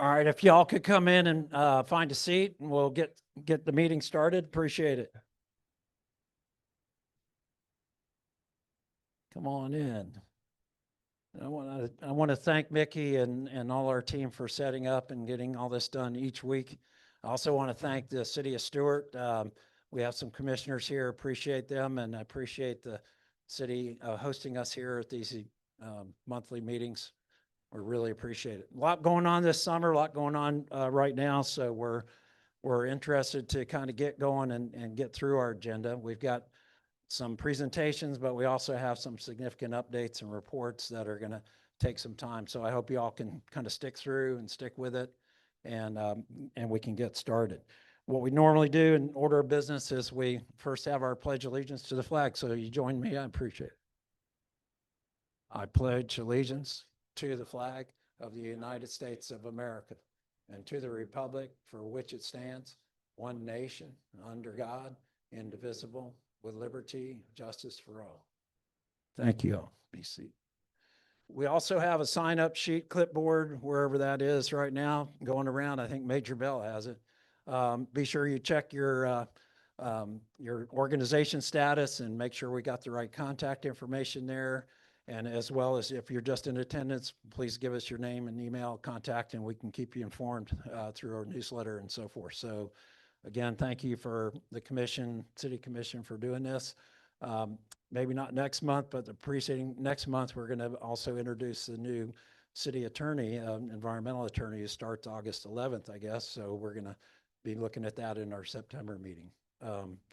All right, if y'all could come in and find a seat and we'll get the meeting started. Appreciate it. Come on in. I want to thank Mickey and all our team for setting up and getting all this done each week. I also want to thank the city of Stewart. We have some commissioners here, appreciate them, and I appreciate the city hosting us here at these monthly meetings. We really appreciate it. A lot going on this summer, a lot going on right now, so we're interested to kind of get going and get through our agenda. We've got some presentations, but we also have some significant updates and reports that are going to take some time. So I hope you all can kind of stick through and stick with it, and we can get started. What we normally do in order of business is we first have our pledge allegiance to the flag. So you join me, I appreciate it. I pledge allegiance to the flag of the United States of America and to the republic for which it stands, one nation, under God, indivisible, with liberty, justice for all. Thank you all. Be seated. We also have a sign-up sheet clipboard, wherever that is right now, going around. I think Major Bell has it. Be sure you check your organization status and make sure we got the right contact information there. And as well as if you're just in attendance, please give us your name and email contact, and we can keep you informed through our newsletter and so forth. So again, thank you for the commission, city commission, for doing this. Maybe not next month, but the preceding next month, we're going to also introduce the new city attorney, environmental attorney, who starts August 11th, I guess. So we're going to be looking at that in our September meeting.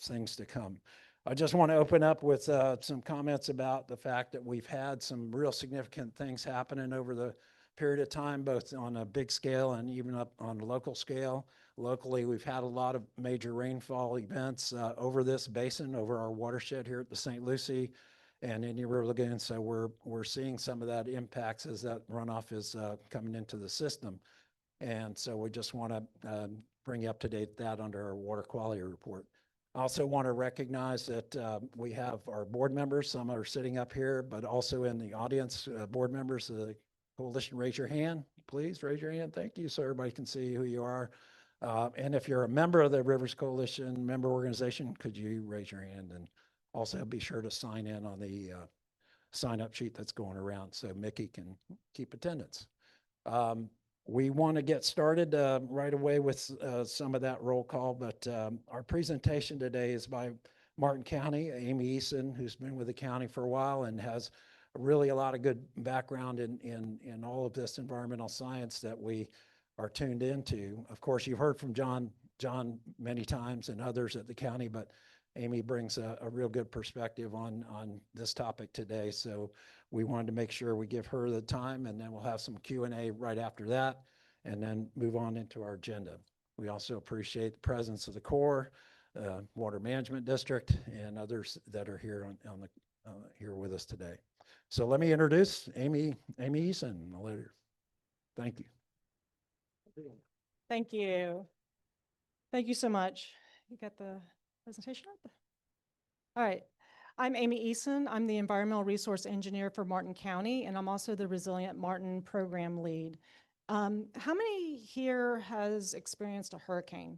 Things to come. I just want to open up with some comments about the fact that we've had some real significant things happening over the period of time, both on a big scale and even up on a local scale. Locally, we've had a lot of major rainfall events over this basin, over our watershed here at the St. Lucie and Indian River Lagoon. So we're seeing some of that impacts as that runoff is coming into the system. And so we just want to bring you up to date that under our water quality report. I also want to recognize that we have our board members. Some are sitting up here, but also in the audience, board members of the coalition. Raise your hand, please. Raise your hand. Thank you, so everybody can see who you are. And if you're a member of the Rivers Coalition member organization, could you raise your hand, and also be sure to sign in on the sign-up sheet that's going around so Mickey can keep attendance. We want to get started right away with some of that roll call, but our presentation today is by Martin County, Amy Eason, who's been with the county for a while and has really a lot of good background in all of this environmental science that we are tuned into. Of course, you've heard from John many times and others at the county, but Amy brings a real good perspective on this topic today. So we wanted to make sure we give her the time, and then we'll have some Q&A right after that, and then move on into our agenda. We also appreciate the presence of the Corps, Water Management District, and others that are here here with us today. So let me introduce Amy Eason. Thank you. Thank you. Thank you so much. You got the presentation up? All right. I'm Amy Eason. I'm the Environmental Resource Engineer for Martin County, and I'm also the Resilient Martin Program Lead. How many here has experienced a hurricane?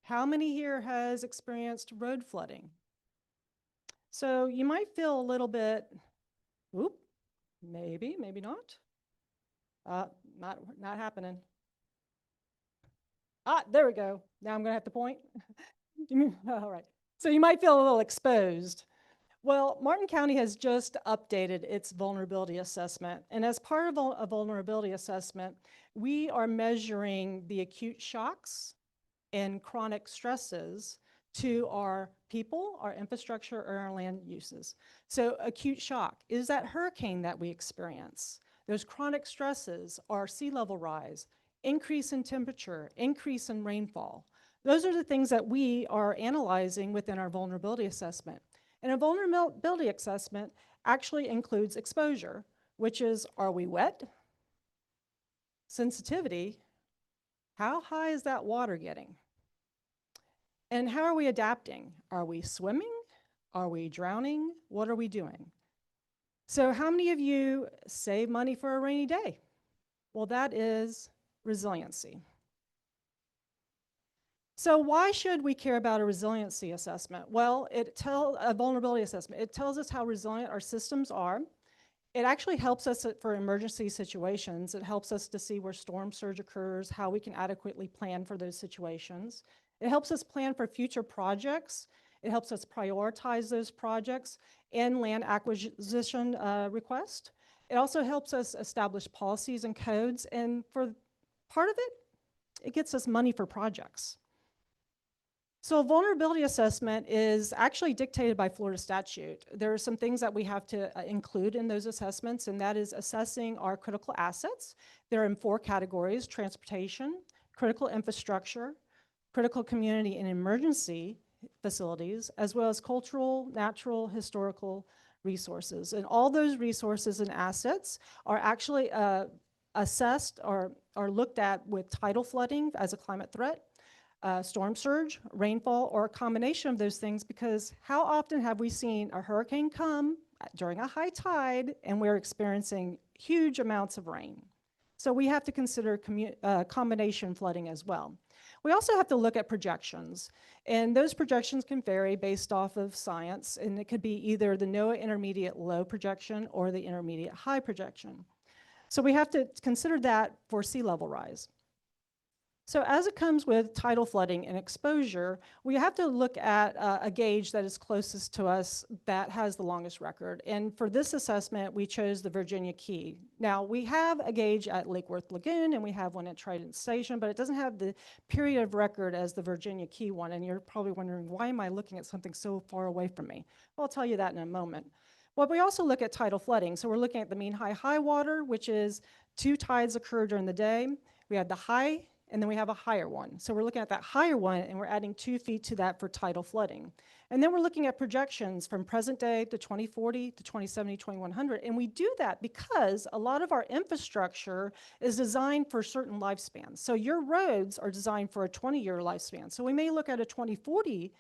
How many here has experienced road flooding? So you might feel a little bit, whoop, maybe not. Not happening. There we go. Now I'm gonna have to point. All right. So you might feel a little exposed. Well, Martin County has just updated its vulnerability assessment. And as part of a vulnerability assessment, we are measuring the acute shocks and chronic stresses to our people, our infrastructure, or our land uses. So acute shock is that hurricane that we experience. Those chronic stresses are sea level rise, increase in temperature, increase in rainfall. Those are the things that we are analyzing within our vulnerability assessment. And a vulnerability assessment actually includes exposure, which is, are we wet? Sensitivity, how high is that water getting? And how are we adapting? Are we swimming? Are we drowning? What are we doing? So how many of you save money for a rainy day? Well, that is resiliency. So why should we care about a resiliency assessment? Well, a vulnerability assessment. It tells us how resilient our systems are. It actually helps us for emergency situations. It helps us to see where storm surge occurs, how we can adequately plan for those situations. It helps us plan for future projects. It helps us prioritize those projects and land acquisition requests. It also helps us establish policies and codes, and for part of it, it gets us money for projects. So a vulnerability assessment is actually dictated by Florida statute. There are some things that we have to include in those assessments, and that is assessing our critical assets. They're in 4 categories: transportation, critical infrastructure, critical community and emergency facilities, as well as cultural, natural, historical resources. And all those resources and assets are actually assessed or looked at with tidal flooding as a climate threat, storm surge, rainfall, or a combination of those things, because how often have we seen a hurricane come during a high tide and we're experiencing huge amounts of rain? So we have to consider combination flooding as well. We also have to look at projections, and those projections can vary based off of science, and it could be either the NOAA intermediate low projection or the intermediate high projection. So we have to consider that for sea level rise. So as it comes with tidal flooding and exposure, we have to look at a gauge that is closest to us that has the longest record. And for this assessment, we chose the Virginia Key. Now, we have a gauge at Lake Worth Lagoon, and we have one at Trident Station, but it doesn't have the period of record as the Virginia Key one. And you're probably wondering, why am I looking at something so far away from me? Well, I'll tell you that in a moment. Well, we also look at tidal flooding. So we're looking at the mean high water, which is 2 tides occur during the day. We have the high, and then we have a higher one. So we're looking at that higher one, and we're adding 2 feet to that for tidal flooding. And then we're looking at projections from present day to 2040 to 2070, 2100. And we do that because a lot of our infrastructure is designed for certain lifespans. So your roads are designed for a 20-year lifespan. So we may look at a 2040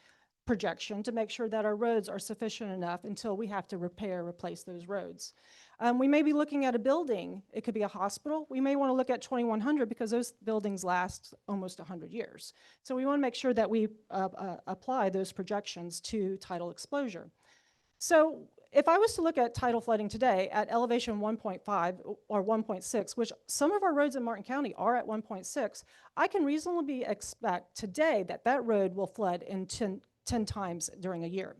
projection to make sure that our roads are sufficient enough until we have to replace those roads. We may be looking at a building. It could be a hospital. We may want to look at 2100 because those buildings last almost 100 years. So we want to make sure that we apply those projections to tidal exposure. So if I was to look at tidal flooding today at elevation 1.5 or 1.6, which some of our roads in Martin County are at 1.6, I can reasonably expect today that that road will flood in 10 times during a year.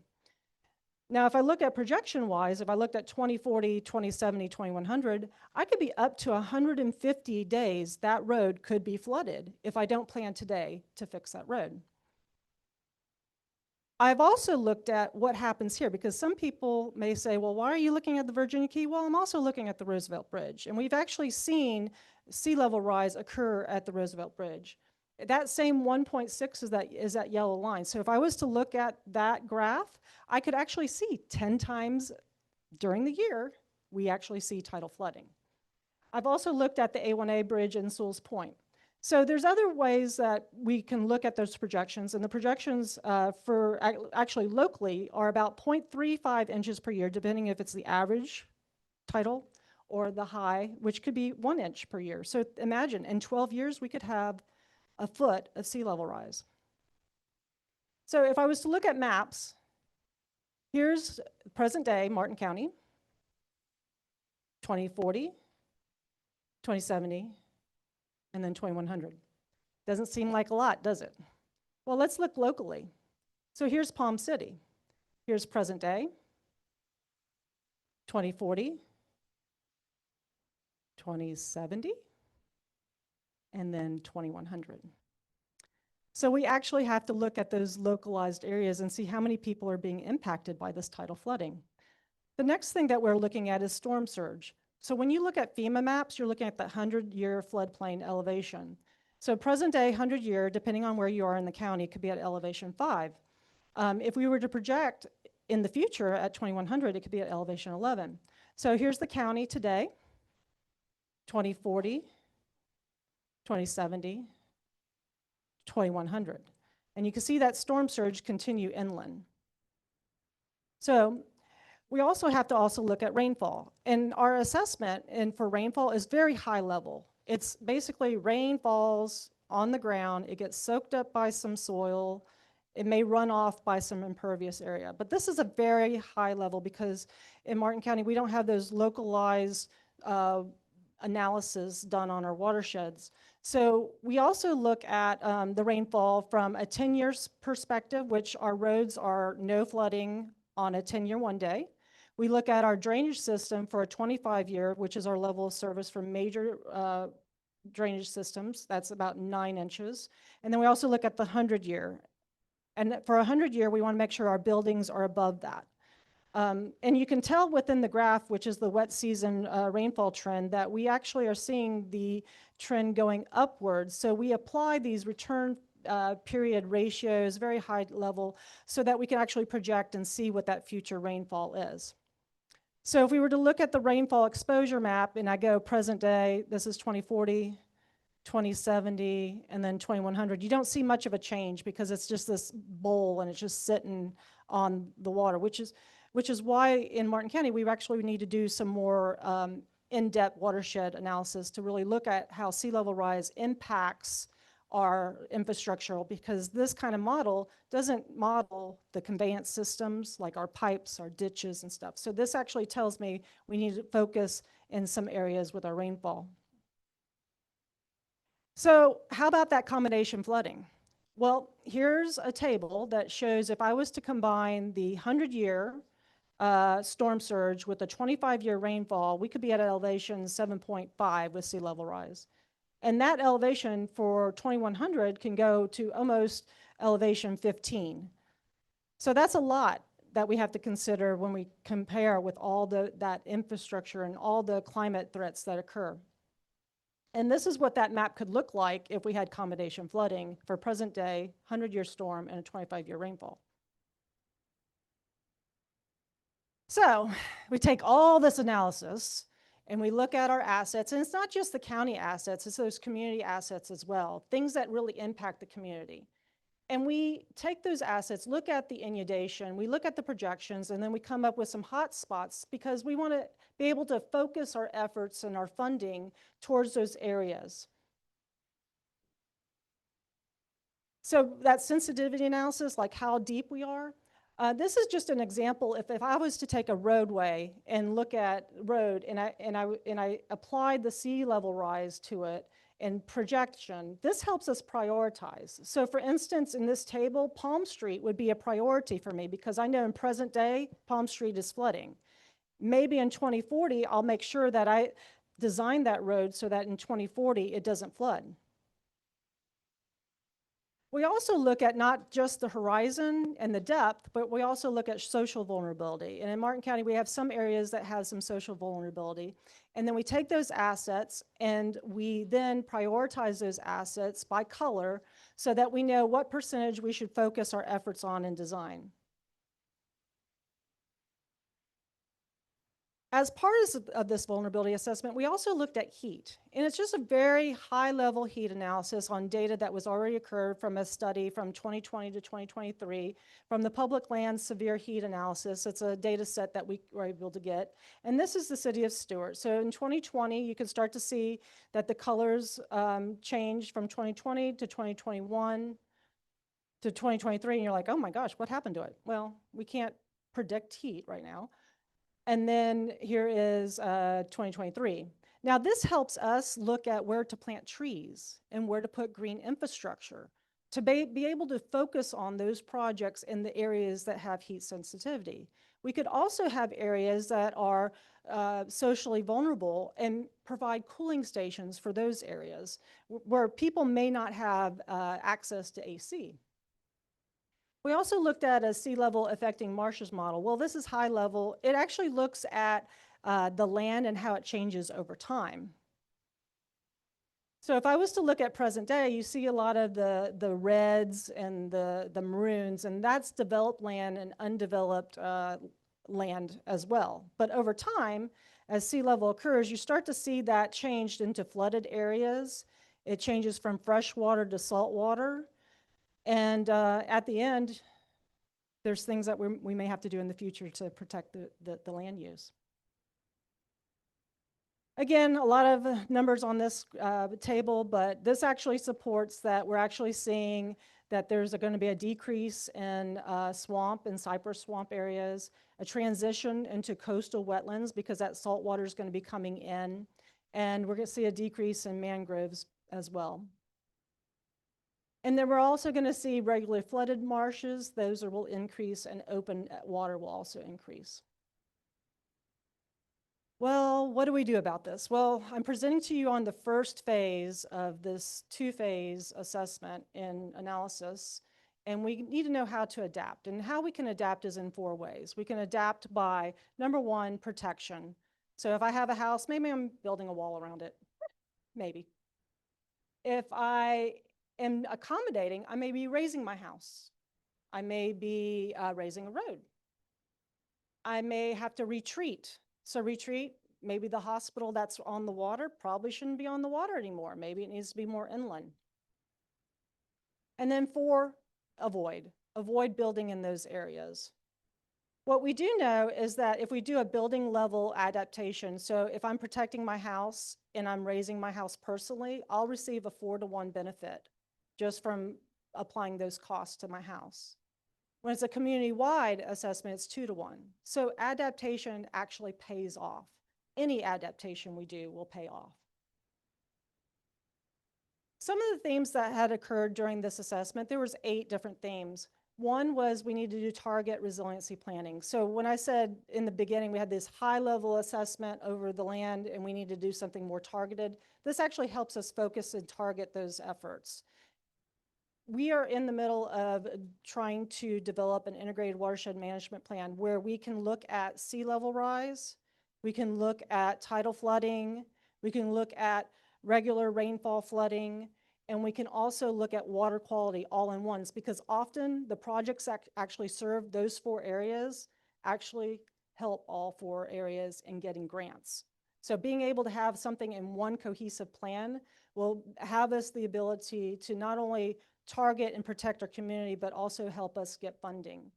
Now, if I look at projection-wise, if I looked at 2040, 2070, 2100, I could be up to 150 days that road could be flooded if I don't plan today to fix that road. I've also looked at what happens here, because some people may say, well, why are you looking at the Virginia Key? Well, I'm also looking at the Roosevelt Bridge, and we've actually seen sea level rise occur at the Roosevelt Bridge. That same 1.6 is that yellow line. So if I was to look at that graph, I could actually see 10 times during the year, we actually see tidal flooding. I've also looked at the A1A bridge in Sewell's Point. So there's other ways that we can look at those projections, and the projections for actually locally are about 0.35 inches per year, depending if it's the average tidal or the high, which could be 1 inch per year. So imagine in 12 years, we could have a foot of sea level rise. So if I was to look at maps, here's present day Martin County, 2040, 2070, and then 2100. Doesn't seem like a lot, does it? Well, let's look locally. So here's Palm City. Here's present day, 2040, 2070, and then 2100. So we actually have to look at those localized areas and see how many people are being impacted by this tidal flooding. The next thing that we're looking at is storm surge. So when you look at FEMA maps, you're looking at the 100-year floodplain elevation. So present day 100-year, depending on where you are in the county, could be at elevation 5. If we were to project in the future at 2100, it could be at elevation 11. So here's the county today, 2040, 2070, 2100. And you can see that storm surge continue inland. So we also have to look at rainfall. And our assessment for rainfall is very high level. It's basically rain falls on the ground, it gets soaked up by some soil, it may run off by some impervious area. But this is a very high level because in Martin County, we don't have those localized analysis done on our watersheds. So we also look at the rainfall from a 10 years perspective, which our roads are no flooding on a 10-year one day. We look at our drainage system for a 25-year, which is our level of service for major drainage systems. That's about 9 inches. And then we also look at the 100-year. And for a 100-year, we want to make sure our buildings are above that. And you can tell within the graph, which is the wet season rainfall trend, that we actually are seeing the trend going upwards. So we apply these return period ratios, very high level, so that we can actually project and see what that future rainfall is. So if we were to look at the rainfall exposure map, and I go present day, this is 2040, 2070, and then 2100, you don't see much of a change because it's just this bowl and it's just sitting on the water, which is why in Martin County we actually need to do some more in-depth watershed analysis to really look at how sea level rise impacts our infrastructural, because this kind of model doesn't model the conveyance systems like our pipes, our ditches and stuff. So this actually tells me we need to focus in some areas with our rainfall. So how about that combination flooding? Well, here's a table that shows if I was to combine the 100-year storm surge with the 25-year rainfall, we could be at elevation 7.5 with sea level rise. And that elevation for 2100 can go to almost elevation 15. So that's a lot that we have to consider when we compare with all that infrastructure and all the climate threats that occur. And this is what that map could look like if we had combination flooding for present day, 100-year storm and a 25-year rainfall. So we take all this analysis and we look at our assets, and it's not just the county assets, it's those community assets as well, things that really impact the community. And we take those assets, look at the inundation, we look at the projections, and then we come up with some hot spots because we want to be able to focus our efforts and our funding towards those areas. So that sensitivity analysis, like how deep we are, this is just an example. If I was to take a roadway and look at road and I applied the sea level rise to it and projection, this helps us prioritize. So for instance, in this table, Palm Street would be a priority for me because I know in present day, Palm Street is flooding. Maybe in 2040, I'll make sure that I design that road so that in 2040, it doesn't flood. We also look at not just the horizon and the depth, but we also look at social vulnerability. And in Martin County, we have some areas that have some social vulnerability. And then we take those assets and we then prioritize those assets by color so that we know what percentage we should focus our efforts on in design. As part of this vulnerability assessment, we also looked at heat. And it's just a very high-level heat analysis on data that was already occurred from a study from 2020 to 2023 from the Public Lands Severe Heat Analysis. It's a data set that we were able to get. And this is the city of Stuart. So in 2020, you can start to see that the colors changed from 2020 to 2021 to 2023. And you're like, oh my gosh, what happened to it? Well, we can't predict heat right now. And then here is 2023. Now this helps us look at where to plant trees and where to put green infrastructure to be able to focus on those projects in the areas that have heat sensitivity. We could also have areas that are socially vulnerable and provide cooling stations for those areas where people may not have access to AC. We also looked at a sea level affecting marshes model. Well, this is high level. It actually looks at the land and how it changes over time. So if I was to look at present day, you see a lot of the reds and the maroons, and that's developed land and undeveloped land as well. But over time, as sea level occurs, you start to see that changed into flooded areas. It changes from freshwater to saltwater. And at the end, there's things that we may have to do in the future to protect the land use. Again, a lot of numbers on this table, but this actually supports that we're actually seeing that there's going to be a decrease in swamp and cypress swamp areas, a transition into coastal wetlands because that salt water is going to be coming in, and we're going to see a decrease in mangroves as well. And then we're also going to see regularly flooded marshes. Those will increase, and open water will also increase. Well, what do we do about this? Well, I'm presenting to you on the first phase of this two-phase assessment and analysis, and we need to know how to adapt. And how we can adapt is in 4 ways. We can adapt by, number 1, protection. So if I have a house, maybe I'm building a wall around it, maybe. If I am accommodating, I may be raising my house. I may be raising a road. I may have to retreat. So retreat, maybe the hospital that's on the water probably shouldn't be on the water anymore. Maybe it needs to be more inland. And then 4, avoid building in those areas. What we do know is that if we do a building level adaptation, so if I'm protecting my house and I'm raising my house personally, I'll receive a 4-to-1 benefit just from applying those costs to my house. When it's a community-wide assessment, it's 2-to-1. So adaptation actually pays off. Any adaptation we do will pay off. Some of the themes that had occurred during this assessment, there was 8 different themes. One was we needed to do target resiliency planning. So when I said in the beginning we had this high-level assessment over the land and we need to do something more targeted, this actually helps us focus and target those efforts. We are in the middle of trying to develop an integrated watershed management plan where we can look at sea level rise, we can look at tidal flooding, we can look at regular rainfall flooding, and we can also look at water quality all in once, because often the projects that actually serve those 4 areas actually help all 4 areas in getting grants. So being able to have something in one cohesive plan will have us the ability to not only target and protect our community, but also help us get funding.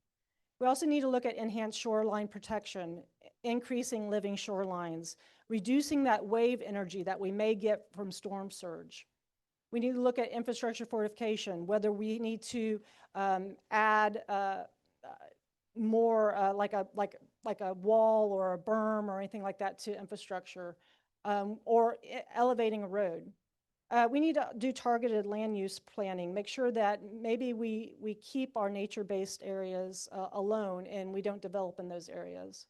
We also need to look at enhanced shoreline protection, increasing living shorelines, reducing that wave energy that we may get from storm surge. We need to look at infrastructure fortification, whether we need to add more like a wall or a berm or anything like that to infrastructure, or elevating a road. We need to do targeted land use planning, make sure that maybe we keep our nature-based areas alone and we don't develop in those areas.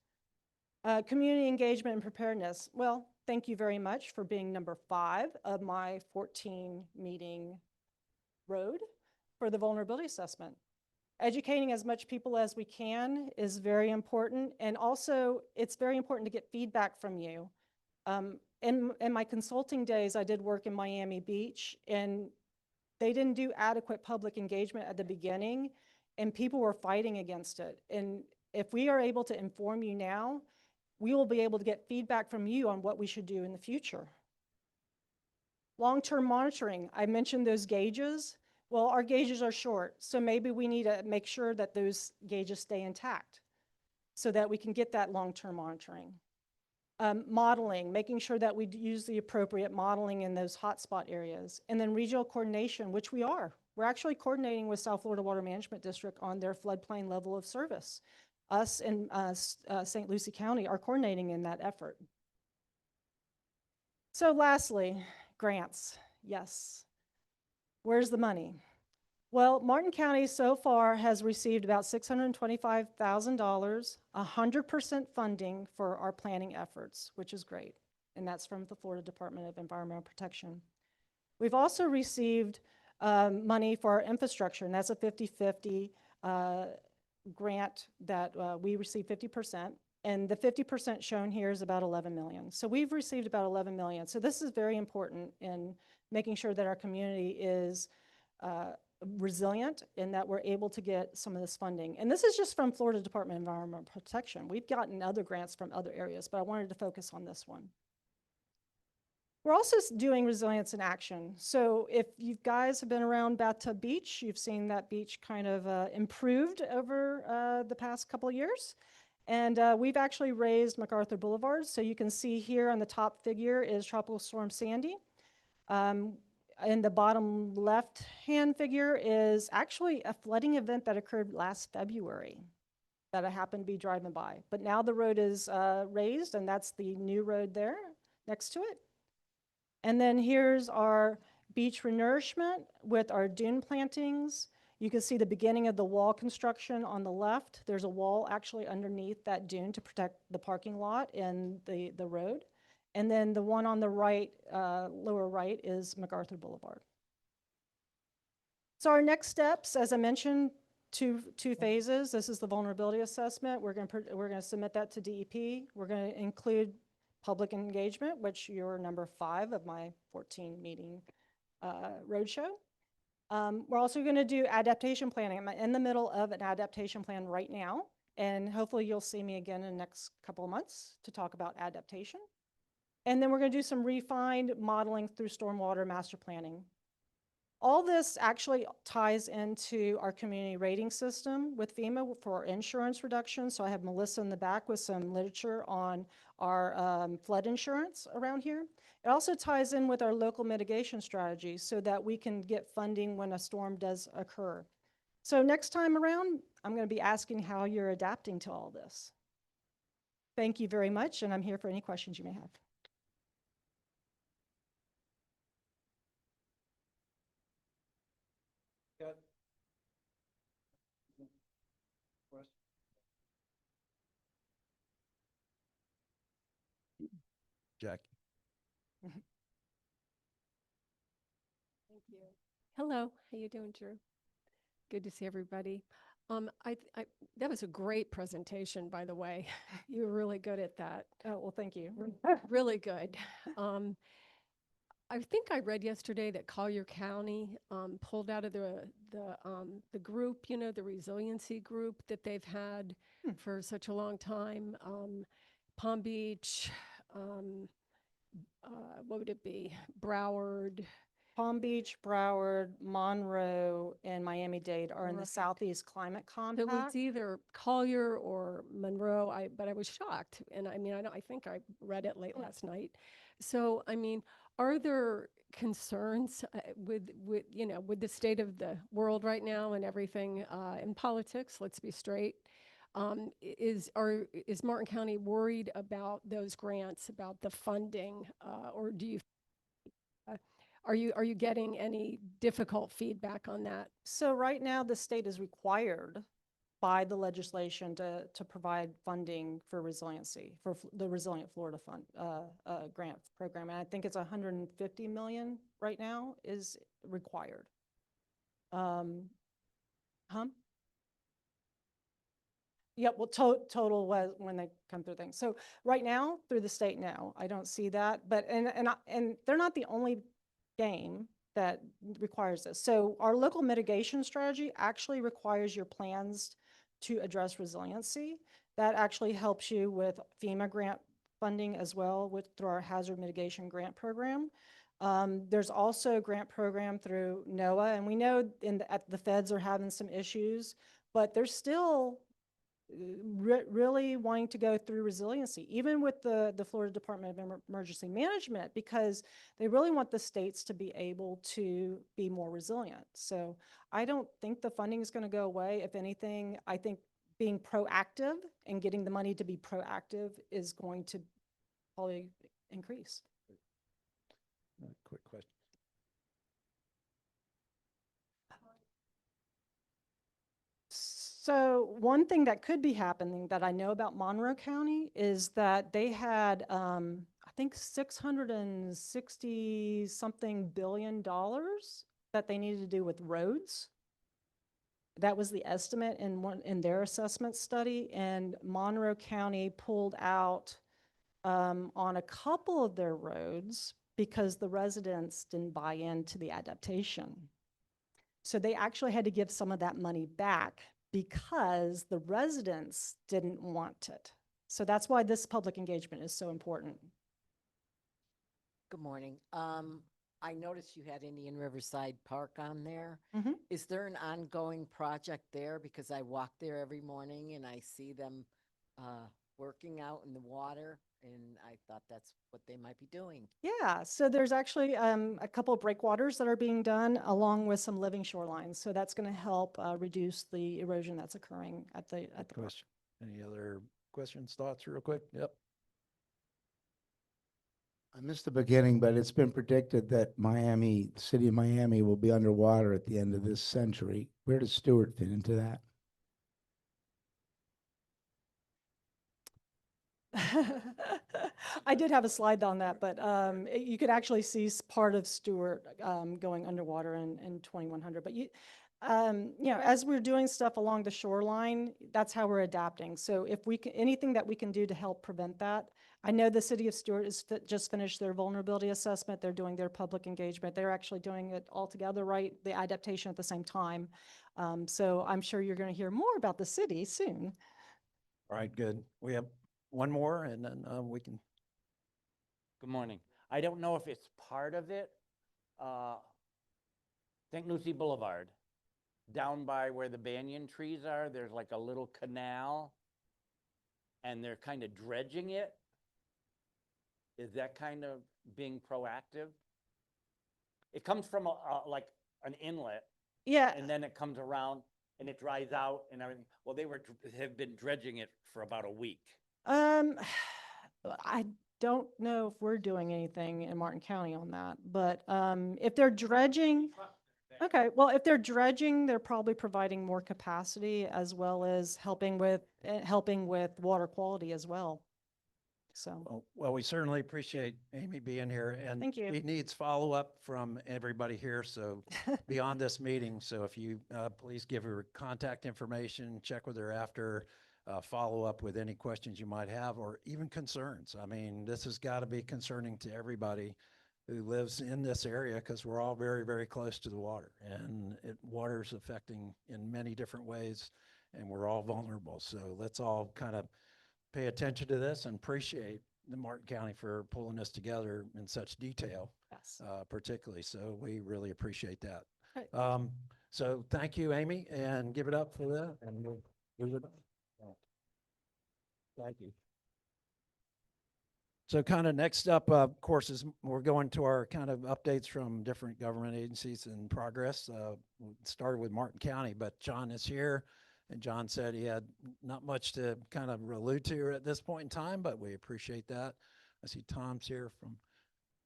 Community engagement and preparedness. Well, thank you very much for being number 5 of my 14 meeting road for the vulnerability assessment. Educating as much people as we can is very important, and also it's very important to get feedback from you. In my consulting days, I did work in Miami Beach, and they didn't do adequate public engagement at the beginning, and people were fighting against it. And if we are able to inform you now, we will be able to get feedback from you on what we should do in the future. Long-term monitoring, I mentioned those gauges. Well, our gauges are short, so maybe we need to make sure that those gauges stay intact so that we can get that long-term monitoring. Modeling, making sure that we use the appropriate modeling in those hotspot areas. And then regional coordination, which we are. We're actually coordinating with South Florida Water Management District on their floodplain level of service. Us and St. Lucie County are coordinating in that effort. So lastly, grants. Yes. Where's the money? Well, Martin County so far has received about $625,000, 100% funding for our planning efforts, which is great. And that's from the Florida Department of Environmental Protection. We've also received money for our infrastructure, and that's a 50-50 grant that we receive 50%. And the 50% shown here is about 11 million. So we've received about 11 million. So this is very important in making sure that our community is resilient and that we're able to get some of this funding. And this is just from Florida Department of Environmental Protection. We've gotten other grants from other areas, but I wanted to focus on this one. We're also doing resilience in action. So if you guys have been around Bathtub Beach, you've seen that beach kind of improved over the past couple of years. And we've actually raised MacArthur Boulevard. So you can see here on the top figure is Tropical Storm Sandy. In the bottom left-hand figure is actually a flooding event that occurred last February that I happened to be driving by. But now the road is raised, and that's the new road there next to it. And then here's our beach renourishment with our dune plantings. You can see the beginning of the wall construction on the left. There's a wall actually underneath that dune to protect the parking lot and the road. And then the one on the right, lower right, is MacArthur Boulevard. So our next steps, as I mentioned, two phases. This is the vulnerability assessment. We're going to submit that to DEP. We're going to include public engagement, which you're number 5 of my 14 meeting roadshow. We're also going to do adaptation planning. I'm in the middle of an adaptation plan right now, and hopefully you'll see me again in the next couple of months to talk about adaptation. And then we're going to do some refined modeling through stormwater master planning. All this actually ties into our community rating system with FEMA for insurance reduction. So I have Melissa in the back with some literature on our flood insurance around here. It also ties in with our local mitigation strategies so that we can get funding when a storm does occur. So next time around, I'm going to be asking how you're adapting to all this. Thank you very much, and I'm here for any questions you may have. Got Jackie. Thank you. Hello, how you doing, Drew? Good to see everybody. That was a great presentation, by the way. You were really good at that. Oh, well, thank you. Really good. I think I read yesterday that Collier County pulled out of the group, you know, the resiliency group that they've had for such a long time. Palm Beach, what would it be? Broward. Palm Beach, Broward, Monroe, and Miami-Dade are in the Right. Southeast Climate It Compact. was either Collier or Monroe, but I was shocked. And I mean, I think I read it late last night. So, I mean, are there concerns with the state of the world right now and everything in politics? Let's be straight. Is Martin County worried about those grants, about the funding, or do you? Are you getting any difficult feedback on that? So right now, the state is required by the legislation to provide funding for resiliency, for the Resilient Florida Fund grant program. And I think it's 150 million right now is required. Yep, well, total was when they come through things. So right now, through the state now, I don't see that, but, and they're not the only game that requires this. So our local mitigation strategy actually requires your plans to address resiliency. That actually helps you with FEMA grant funding as well through our hazard mitigation grant program. There's also a grant program through NOAA, and we know at the feds are having some issues, but they're still really wanting to go through resiliency, even with the Florida Department of Emergency Management, because they really want the states to be able to be more resilient. So I don't think the funding is going to go away. If anything, I think being proactive and getting the money to be proactive is going to probably increase. Quick question. So one thing that could be happening that I know about Monroe County is that they had, I think $660 something billion that they needed to do with roads. That was the estimate in their assessment study, and Monroe County pulled out on a couple of their roads because the residents didn't buy into the adaptation. So they actually had to give some of that money back because the residents didn't want it. So that's why this public engagement is so important. Good morning. I noticed you had Indian Riverside Park on there. Mhm. Is there an ongoing project there? Because I walk there every morning and I see them working out in the water, and I thought that's what they might be doing. Yeah, so there's actually a couple of breakwaters that are being done along with some living shorelines. So that's going to help reduce the erosion that's occurring at the park. Question. Any other questions, thoughts real quick? Yep. I missed the beginning, but it's been predicted that Miami, the city of Miami will be underwater at the end of this century. Where does Stewart fit into that? I did have a slide on that, but you could actually see part of Stewart going underwater in 2100. But as we're doing stuff along the shoreline, that's how we're adapting. So if we can, anything that we can do to help prevent that. I know the city of Stewart has just finished their vulnerability assessment. They're doing their public engagement. They're actually doing it all together, right? The adaptation at the same time. So I'm sure you're going to hear more about the city soon. All right, good. We have one more and then we can, Good morning. I don't know if it's part of it. St. Lucie Boulevard, down by where the banyan trees are, there's like a little canal, and they're kind of dredging it. Is that kind of being proactive? It comes from like an inlet, Yeah, and then it comes around and it dries out and everything. Well, have been dredging it for about a week. I don't know if we're doing anything in Martin County on that, but if they're dredging, okay, well, if they're dredging, they're probably providing more capacity as well as helping with water quality as well. So, well, we certainly appreciate Amy being here and Thank you. she needs follow-up from everybody here. So beyond this meeting, so if you please give her contact information, check with her after, follow up with any questions you might have or even concerns. I mean, this has got to be concerning to everybody who lives in this area because we're all very, very close to the water and water's affecting in many different ways and we're all vulnerable. So let's all kind of pay attention to this and appreciate the Martin County for pulling this together in such detail, yes. particularly. So we really appreciate that. Right. So thank you, Amy, and give it up for that. And we'll move it on. Thank you. So kind of next up, of course, is we're going to our kind of updates from different government agencies in progress. We started with Martin County, but John is here. And John said he had not much to kind of allude to at this point in time, but we appreciate that. I see Tom's here from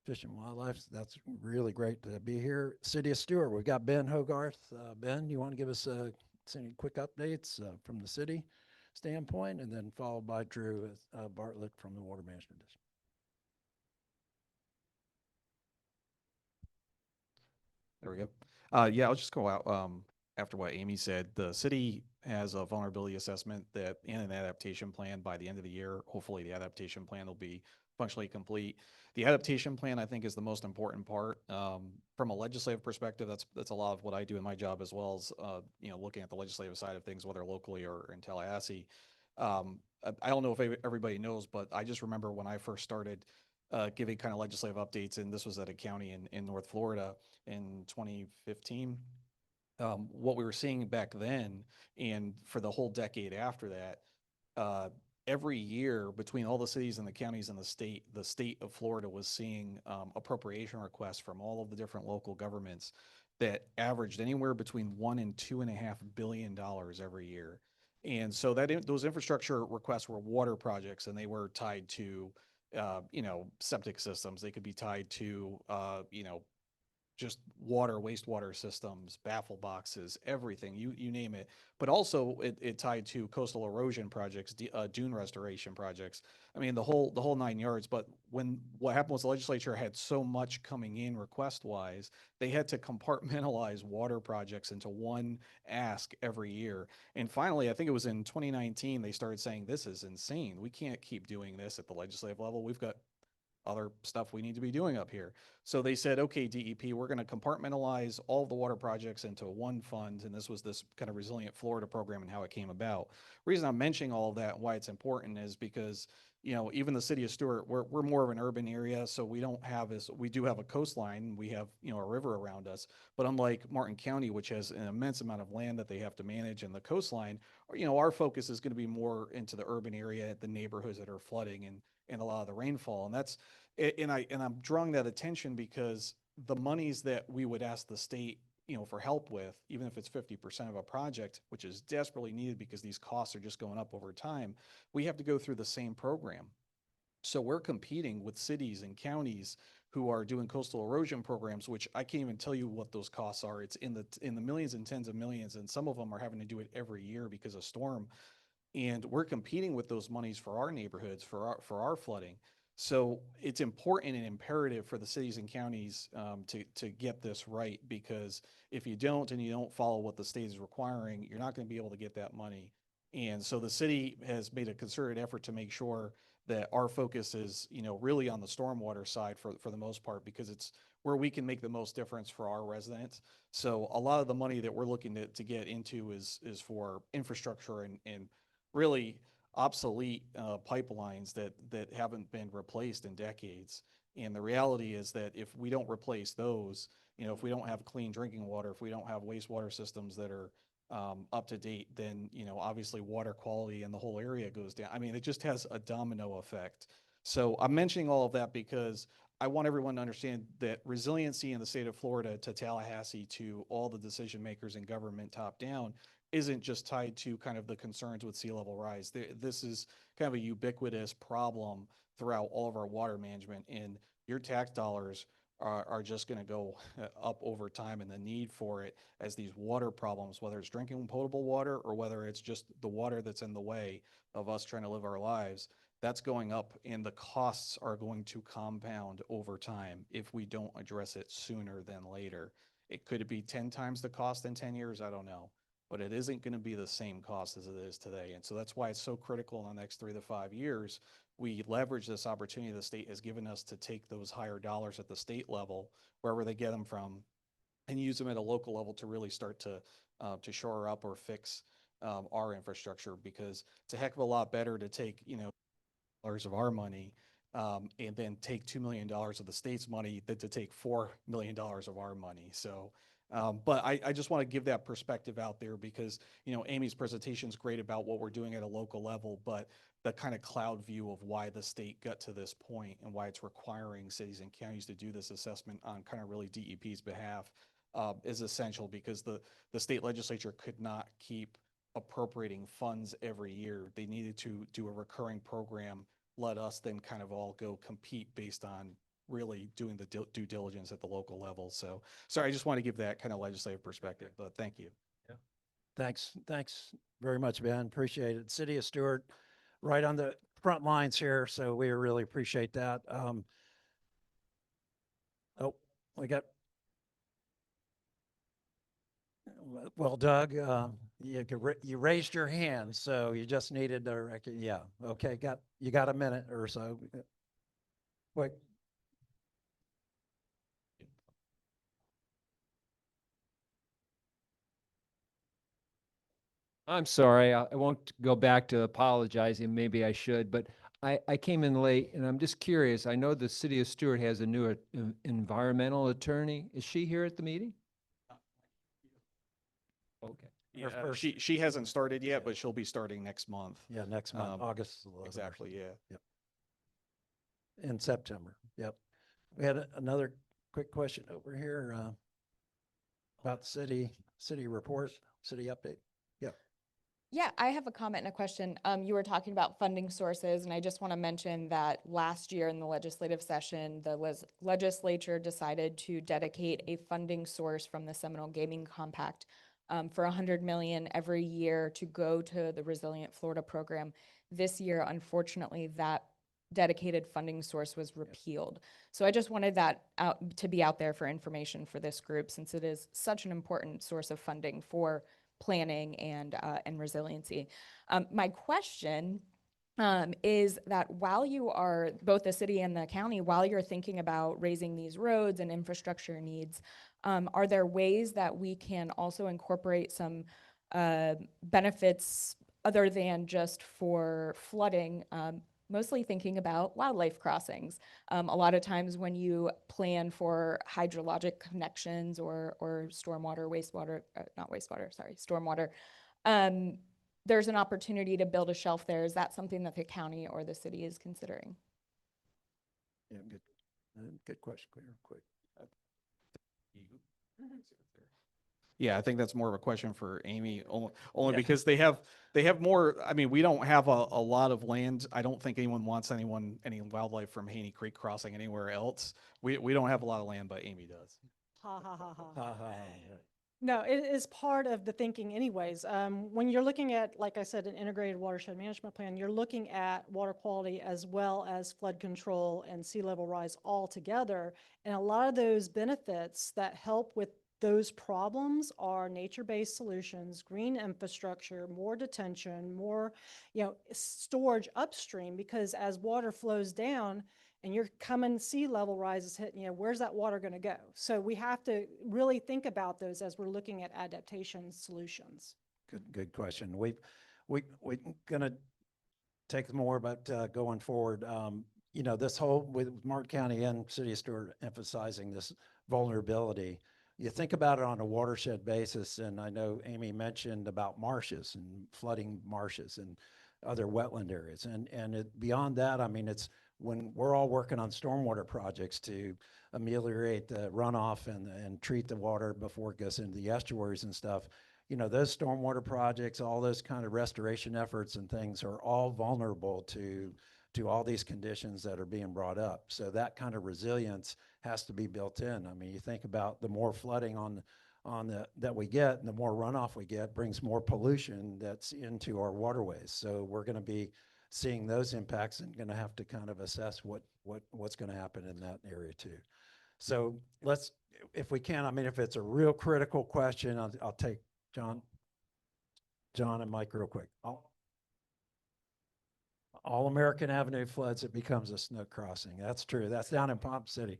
Fish and Wildlife. So that's really great to be here. City of Stewart, we've got Ben Hogarth. Ben, you want to give us any quick updates from the city standpoint, and then followed by Drew Bartlett from the Water Management District. There we go. Yeah, I'll just go out after what Amy said. The city has a vulnerability assessment and an adaptation plan by the end of the year. Hopefully the adaptation plan will be functionally complete. The adaptation plan, I think, is the most important part. From a legislative perspective, that's a lot of what I do in my job, as well as looking at the legislative side of things, whether locally or in Tallahassee. I don't know if everybody knows, but I just remember when I first started giving kind of legislative updates, and this was at a county in North Florida in 2015. What we were seeing back then, and for the whole decade after that, every year between all the cities and the counties in the state of Florida was seeing appropriation requests from all of the different local governments that averaged anywhere between $1 and $2.5 billion every year. And so those infrastructure requests were water projects, and they were tied to septic systems. They could be tied to just wastewater systems, baffle boxes, everything, you name it. But also it tied to coastal erosion projects, dune restoration projects. I mean, the whole 9 yards. But what happened was the legislature had so much coming in request wise, they had to compartmentalize water projects into one ask every year. And finally, I think it was in 2019, they started saying, this is insane. We can't keep doing this at the legislative level. We've got other stuff we need to be doing up here. So they said, okay, DEP, we're going to compartmentalize all of the water projects into one fund. And this was this kind of Resilient Florida program and how it came about. The reason I'm mentioning all of that and why it's important is because you know, even the city of Stewart, we're more of an urban area, so we don't have we do have a coastline, we have, you know, a river around us. But unlike Martin County, which has an immense amount of land that they have to manage and the coastline, you know, our focus is going to be more into the urban area, the neighborhoods that are flooding and a lot of the rainfall. And that's, and I'm drawing that attention because the monies that we would ask the state, you know, for help with, even if it's 50% of a project, which is desperately needed because these costs are just going up over time, we have to go through the same program. So we're competing with cities and counties who are doing coastal erosion programs, which I can't even tell you what those costs are. It's in the millions and tens of millions, and some of them are having to do it every year because of storm. And we're competing with those monies for our neighborhoods, for our flooding. So it's important and imperative for the cities and counties to get this right, because if you don't and you don't follow what the state is requiring, you're not going to be able to get that money. And so the city has made a concerted effort to make sure that our focus is, you know, really on the stormwater side for the most part, because it's where we can make the most difference for our residents. So a lot of the money that we're looking to get into is for infrastructure and really obsolete pipelines that haven't been replaced in decades. And the reality is that if we don't replace those, you know, if we don't have clean drinking water, if we don't have wastewater systems that are up to date, then, you know, obviously water quality in the whole area goes down. I mean, it just has a domino effect. So I'm mentioning all of that because I want everyone to understand that resiliency in the state of Florida, to Tallahassee, to all the decision makers in government top down, isn't just tied to kind of the concerns with sea level rise. This is kind of a ubiquitous problem throughout all of our water management, and your tax dollars are just going to go up over time, and the need for it as these water problems, whether it's drinking potable water or whether it's just the water that's in the way of us trying to live our lives, that's going up, and the costs are going to compound over time if we don't address it sooner than later. It could be 10 times the cost in 10 years, I don't know, but it isn't going to be the same cost as it is today. And so that's why it's so critical in the next 3 to 5 years, we leverage this opportunity the state has given us to take those higher dollars at the state level, wherever they get them from, and use them at a local level to really start to shore up or fix our infrastructure, because it's a heck of a lot better to take, you know, dollars of our money and then take $2 million of the state's money than to take $4 million of our money. So, but I just want to give that perspective out there because, you know, Amy's presentation is great about what we're doing at a local level, but the kind of cloud view of why the state got to this point and why it's requiring cities and counties to do this assessment on kind of really DEP's behalf is essential, because the state legislature could not keep appropriating funds every year. They needed to do a recurring program, let us then kind of all go compete based on really doing the due diligence at the local level. So sorry, I just want to give that kind of legislative perspective, but thank you. Thanks very much, Ben. Appreciate it. City of Stewart, right on the front lines here, so we really appreciate that. Oh, we got. Well, Doug, you raised your hand, so you just needed to, yeah, okay, you got a minute or so. Wait. I'm sorry, I won't go back to apologizing, maybe I should, but I came in late and I'm just curious. I know the city of Stewart has a new environmental attorney. Is she here at the meeting? Okay. Her Yeah, first- she hasn't started yet, but she'll be starting next month. Yeah, next month, August 11th or Exactly, something. yeah. Yep. In September, yep. We had another quick question over here about city report, city update. Yep. Yeah, I have a comment and a question. You were talking about funding sources, and I just want to mention that last year in the legislative session, the legislature decided to dedicate a funding source from the Seminole Gaming Compact for $100 million every year to go to the Resilient Florida program. This year, unfortunately, that dedicated funding source was repealed. So I just wanted that to be out there for information for this group, since it is such an important source of funding for planning and resiliency. My question is that while you are, both the city and the county, while you're thinking about raising these roads and infrastructure needs, are there ways that we can also incorporate some benefits other than just for flooding mostly thinking about wildlife crossings. A lot of times when you plan for hydrologic connections or stormwater, wastewater, not wastewater, sorry, stormwater, there's an opportunity to build a shelf there. Is that something that the county or the city is considering? Yeah, good question, clear, quick. Yeah, I think that's more of a question for Amy, only Yeah. because they have more, I mean, we don't have a lot of land. I don't think anyone wants any wildlife from Haney Creek crossing anywhere else. We don't have a lot of land, but Amy does. Ha, ha, ha, ha. Ha, ha, No, it is part of the thinking anyways. When you're looking at, like I said, an integrated watershed management plan, you're looking at water quality as well as flood control and sea level rise all together. And a lot of those benefits that help with those problems are nature-based solutions, green infrastructure, more detention, more, storage upstream, because as water flows down, and you're coming, sea level rise is hitting, where's that water going to go? So we have to really think about those as we're looking at adaptation solutions. Good question. We're gonna take more, but going forward, this whole, with Martin County and City of Stewart emphasizing this vulnerability, you think about it on a watershed basis, and I know Amy mentioned about marshes and flooding marshes and other wetland areas. And beyond that, I mean, it's when we're all working on stormwater projects to ameliorate the runoff and treat the water before it goes into the estuaries and stuff, those stormwater projects, all those kind of restoration efforts and things are all vulnerable to all these conditions that are being brought up. So that kind of resilience has to be built in. I mean, you think about the more flooding that we get and the more runoff we get brings more pollution that's into our waterways. So we're going to be seeing those impacts and going to have to kind of assess what's going to happen in that area too. So let's, if we can, I mean, if it's a real critical question, I'll take John and Mike real quick. All American Avenue floods, it becomes a snow crossing. That's true. That's down in Palm City.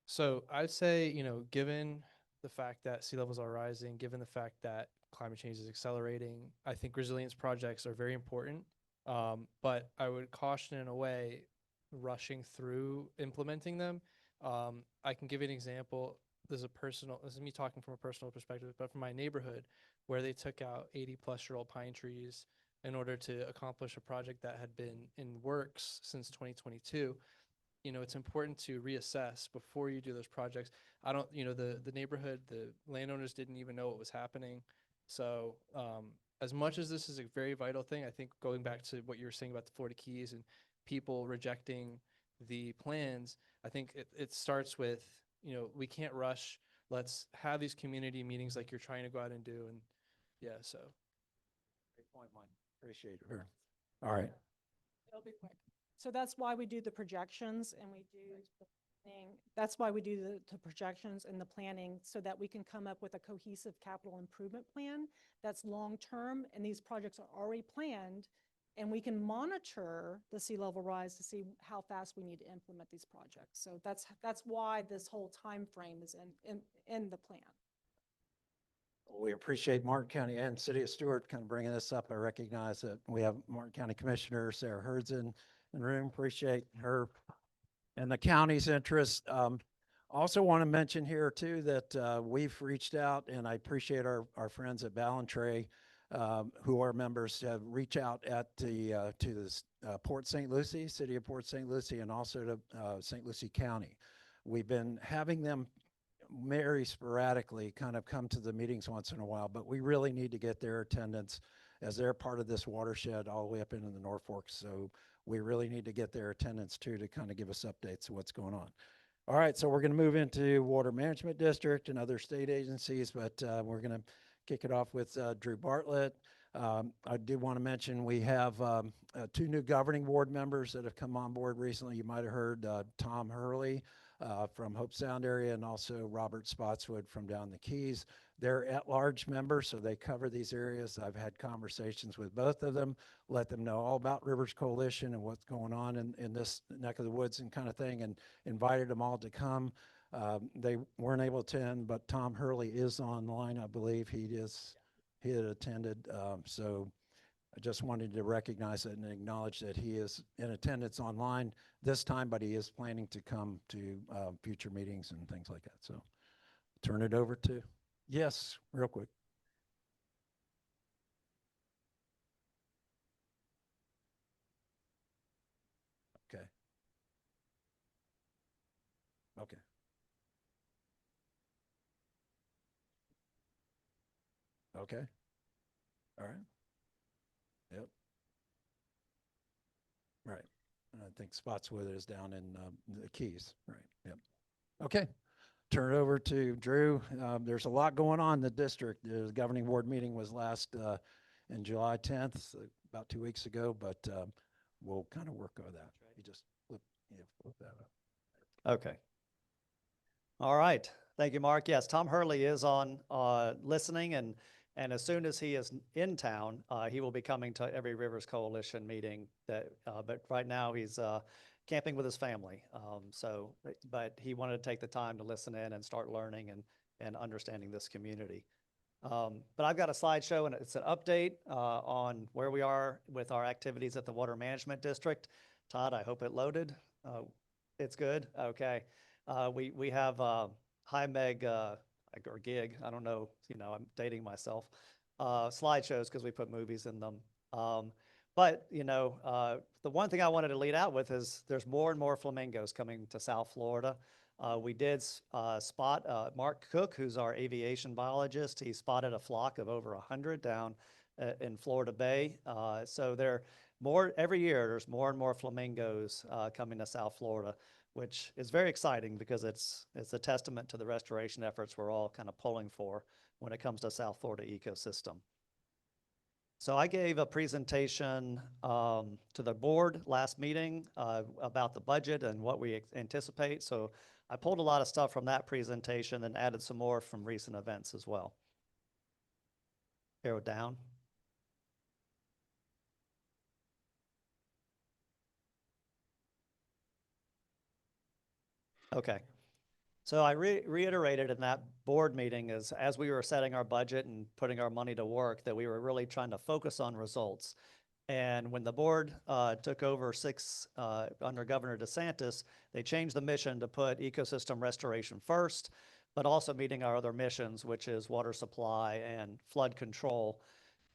So I'd say, given the fact that sea levels are rising, given the fact that climate change is accelerating, I think resilience projects are very important. But I would caution in a way rushing through implementing them. I can give you an example. This is me talking from a personal perspective, but from my neighborhood where they took out 80-plus-year-old pine trees in order to accomplish a project that had been in works since 2022. It's important to reassess before you do those projects. The neighborhood, the landowners didn't even know what was happening. So as much as this is a very vital thing, I think going back to what you were saying about the Florida Keys and people rejecting the plans, I think it starts with, we can't rush. Let's have these community meetings like you're trying to go out and do. And yeah, so. Great point, Mike. Appreciate it. All right. It'll be quick. So that's why we do the projections and we do the planning. That's why we do the projections and the planning so that we can come up with a cohesive capital improvement plan that's long-term, and these projects are already planned, and we can monitor the sea level rise to see how fast we need to implement these projects. So that's why this whole time frame is in the plan. We appreciate Martin County and City of Stewart kind of bringing this up. I recognize that we have Martin County Commissioner Sarah Herdson in the room. Appreciate her and the county's interest. Also want to mention here too that we've reached out, and I appreciate our friends at Ballantrae who are members have reached out to the Port St. Lucie, City of Port St. Lucie, and also to St. Lucie County. We've been having them very sporadically kind of come to the meetings once in a while, but we really need to get their attendance as they're part of this watershed all the way up into the Norfolk. So we really need to get their attendance too to kind of give us updates of what's going on. All right, so we're going to move into Water Management District and other state agencies, but we're going to kick it off with Drew Bartlett. I do want to mention we have 2 new governing board members that have come on board recently. You might have heard Tom Hurley from Hope Sound area, and also Robert Spotswood from down the Keys. They're at-large members, so they cover these areas. I've had conversations with both of them, let them know all about Rivers Coalition and what's going on in this neck of the woods and kind of thing, and invited them all to come. They weren't able to attend, but Tom Hurley is online, I believe. He had attended. So I just wanted to recognize it and acknowledge that he is in attendance online this time, but he is planning to come to future meetings and things like that. So turn it over to, yes, real quick. Okay. Okay. Okay. All right. Yep. Right. And I think Spotswood is down in the Keys. Right. Yep. Okay. Turn it over to Drew. There's a lot going on in the district. The governing board meeting was last in July 10th, about 2 weeks ago, but we'll kind of work over that. You just flip that up. Okay. All right. Thank you, Mark. Yes, Tom Hurley is on listening, and as soon as he is in town, he will be coming to every Rivers Coalition meeting. But right now he's camping with his family. But he wanted to take the time to listen in and start learning and understanding this community. But I've got a slideshow, and it's an update on where we are with our activities at the Water Management District. Todd, I hope it loaded. It's good. Okay. We have High Meg or Gig. I don't know. I'm dating myself. Slideshows because we put movies in them. But the one thing I wanted to lead out with is there's more and more flamingos coming to South Florida. We did spot Mark Cook, who's our aviation biologist. He spotted a flock of over 100 down in Florida Bay. So every year there's more and more flamingos coming to South Florida, which is very exciting because it's a testament to the restoration efforts we're all kind of pulling for when it comes to South Florida ecosystem. So I gave a presentation to the board last meeting about the budget and what we anticipate. So I pulled a lot of stuff from that presentation and added some more from recent events as well. Arrow down. Okay. So I reiterated in that board meeting as we were setting our budget and putting our money to work that we were really trying to focus on results. And when the board took over under Governor DeSantis, they changed the mission to put ecosystem restoration first, but also meeting our other missions, which is water supply and flood control.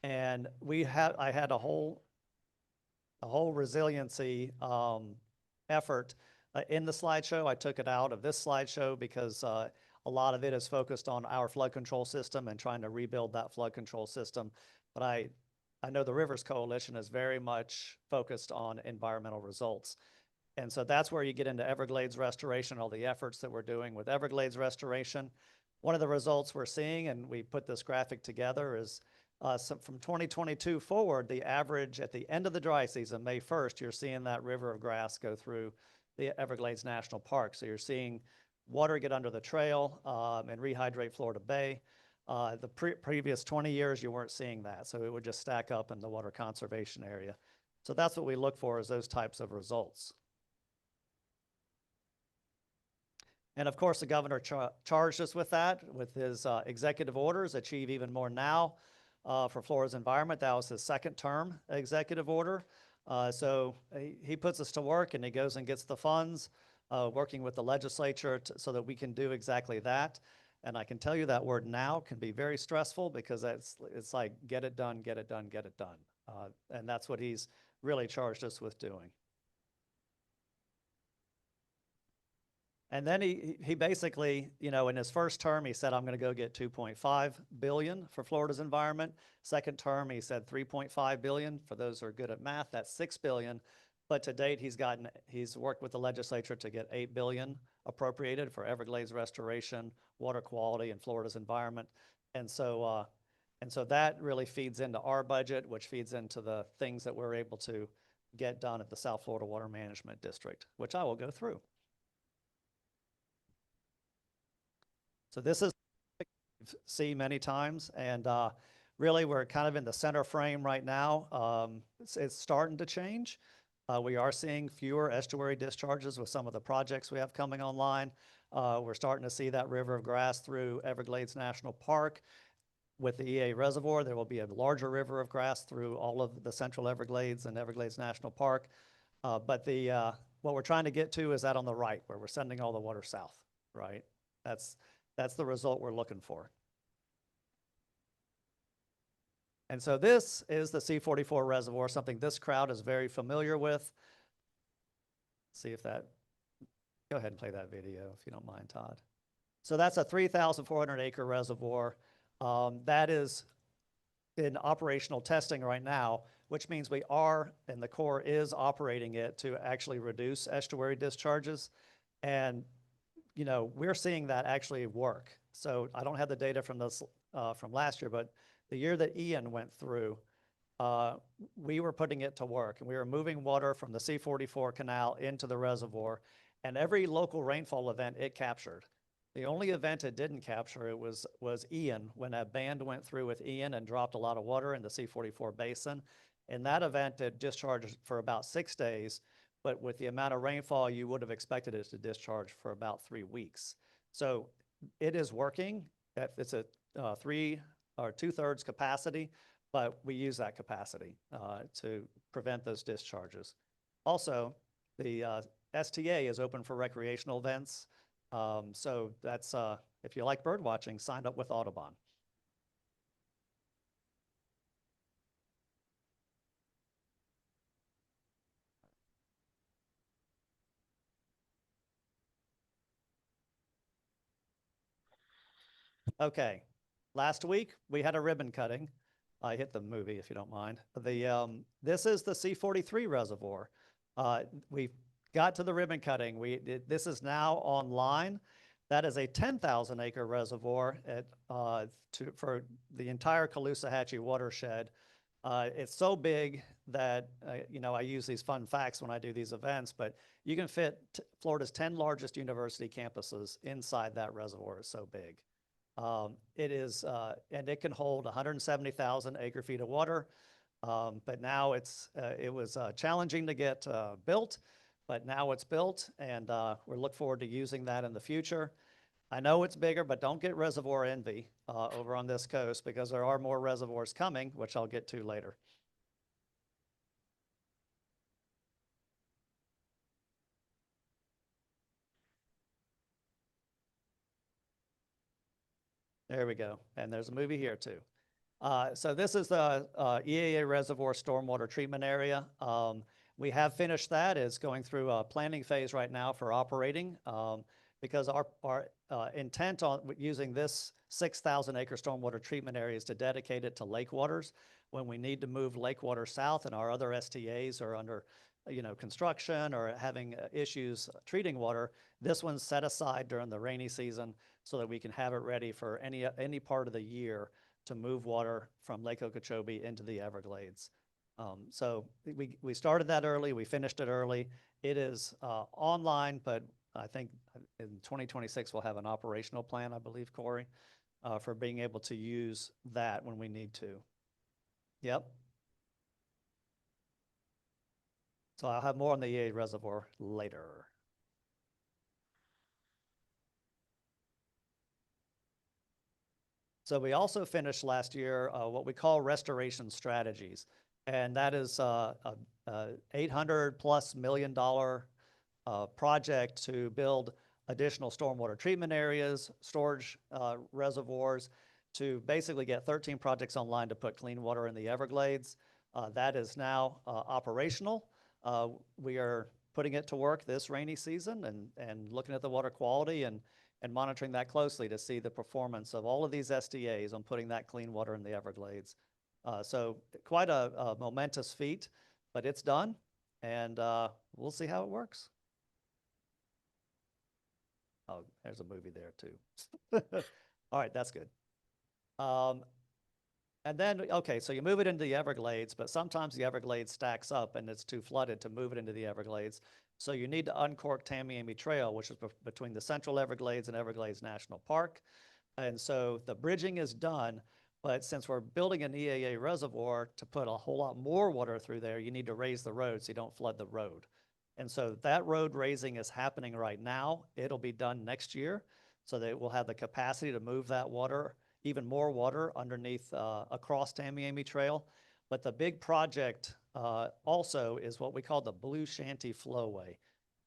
And I had a whole resiliency effort in the slideshow. I took it out of this slideshow because a lot of it is focused on our flood control system and trying to rebuild that flood control system. But I know the Rivers Coalition is very much focused on environmental results. And so that's where you get into Everglades restoration, all the efforts that we're doing with Everglades restoration. One of the results we're seeing, and we put this graphic together, is from 2022 forward, the average at the end of the dry season, May 1st, you're seeing that river of grass go through the Everglades National Park. So you're seeing water get under the trail and rehydrate Florida Bay. The previous 20 years, you weren't seeing that. So it would just stack up in the water conservation area. So that's what we look for, is those types of results. And of course, the governor charged us with that, with his executive orders, Achieve Even More Now for Florida's environment. That was his second term executive order. So he puts us to work, and he goes and gets the funds, working with the legislature so that we can do exactly that. And I can tell you that word now can be very stressful because it's like, get it done, get it done, get it done. And that's what he's really charged us with doing. And then he basically, in his first term, he said, I'm going to go get $2.5 billion for Florida's environment. Second term, he said $3.5 billion. For those who are good at math, that's $6 billion. But to date, he's worked with the legislature to get $8 billion appropriated for Everglades restoration, water quality, and Florida's environment. And so that really feeds into our budget, which feeds into the things that we're able to get done at the South Florida Water Management District, which I will go through. So this is you've seen many times, and really we're kind of in the center frame right now. It's starting to change. We are seeing fewer estuary discharges with some of the projects we have coming online. We're starting to see that river of grass through Everglades National Park. with the EA Reservoir, there will be a larger river of grass through all of the Central Everglades and Everglades National Park. But what we're trying to get to is that on the right, where we're sending all the water south, right? That's the result we're looking for. And so this is the C44 reservoir, something this crowd is very familiar with. See if that, go ahead and play that video if you don't mind, Todd. So that's a 3,400 acre reservoir. That is in operational testing right now, which means we are, and the Corps is operating it to actually reduce estuary discharges. And, you know, we're seeing that actually work. So I don't have the data from this, from last year, but the year that Ian went through, we were putting it to work, and we were moving water from the C44 canal into the reservoir, and every local rainfall event it captured. The only event it didn't capture it was Ian, when a band went through with Ian and dropped a lot of water in the C44 basin. In that event, it discharged for about 6 days, but with the amount of rainfall, you would have expected it to discharge for about 3 weeks. So it is working. It's a 3 or 2/3 capacity, but we use that capacity to prevent those discharges. Also, the STA is open for recreational events. So that's, if you like bird watching, sign up with Audubon. Okay, last week we had a ribbon cutting. I hit the movie if you don't mind. This is the C43 reservoir. We got to the ribbon cutting. This is now online. That is a 10,000 acre reservoir for the entire Caloosahatchee watershed. It's so big that, you know, I use these fun facts when I do these events, but you can fit Florida's 10 largest university campuses inside that reservoir. It's so big. It is, and it can hold 170,000 acre feet of water. But now it was challenging to get built, but now it's built, and we look forward to using that in the future. I know it's bigger, but don't get reservoir envy over on this coast, because there are more reservoirs coming, which I'll get to later. There we go. And there's a movie here too. So this is the EAA Reservoir Stormwater Treatment Area. We have finished that. It's going through a planning phase right now for operating, because our intent on using this 6,000 acre stormwater treatment area is to dedicate it to lake waters. When we need to move lake water south and our other STAs are under, you know, construction or having issues treating water, this one's set aside during the rainy season so that we can have it ready for any part of the year to move water from Lake Okeechobee into the Everglades. So we started that early, we finished it early. It is online, but I think in 2026 we'll have an operational plan, I believe, Corey, for being able to use that when we need to. Yep. So I'll have more on the EA reservoir later. So we also finished last year what we call restoration strategies. And that is a $800+ million project to build additional stormwater treatment areas, storage reservoirs, to basically get 13 projects online to put clean water in the Everglades. That is now operational. We are putting it to work this rainy season and looking at the water quality and monitoring that closely to see the performance of all of these SDAs on putting that clean water in the Everglades. So quite a momentous feat, but it's done, and we'll see how it works. Oh, there's a movie there too. All right, that's good. And then, okay, so you move it into the Everglades, but sometimes the Everglades stacks up and it's too flooded to move it into the Everglades. So you need to uncork Tamiami Trail, which is between the Central Everglades and Everglades National Park. And so the bridging is done, but since we're building an EAA reservoir to put a whole lot more water through there, you need to raise the road so you don't flood the road. And so that road raising is happening right now. It'll be done next year so that we'll have the capacity to move that water even more water underneath, across Tamiami Trail. But the big project also is what we call the Blue Shanty Flowway,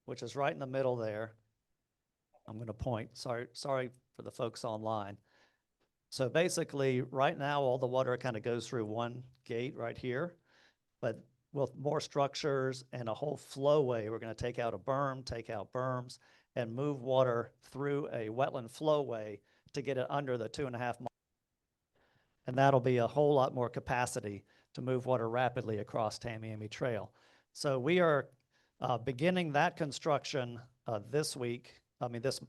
which is right in the middle there. I'm going to point. Sorry for the folks online. So basically, right now, all the water kind of goes through one gate right here. But with more structures and a whole flowway, we're going to take out a berm, take out berms, and move water through a wetland flowway to get it under the 2.5 miles. And that'll be a whole lot more capacity to move water rapidly across Tamiami Trail. So we are beginning that construction this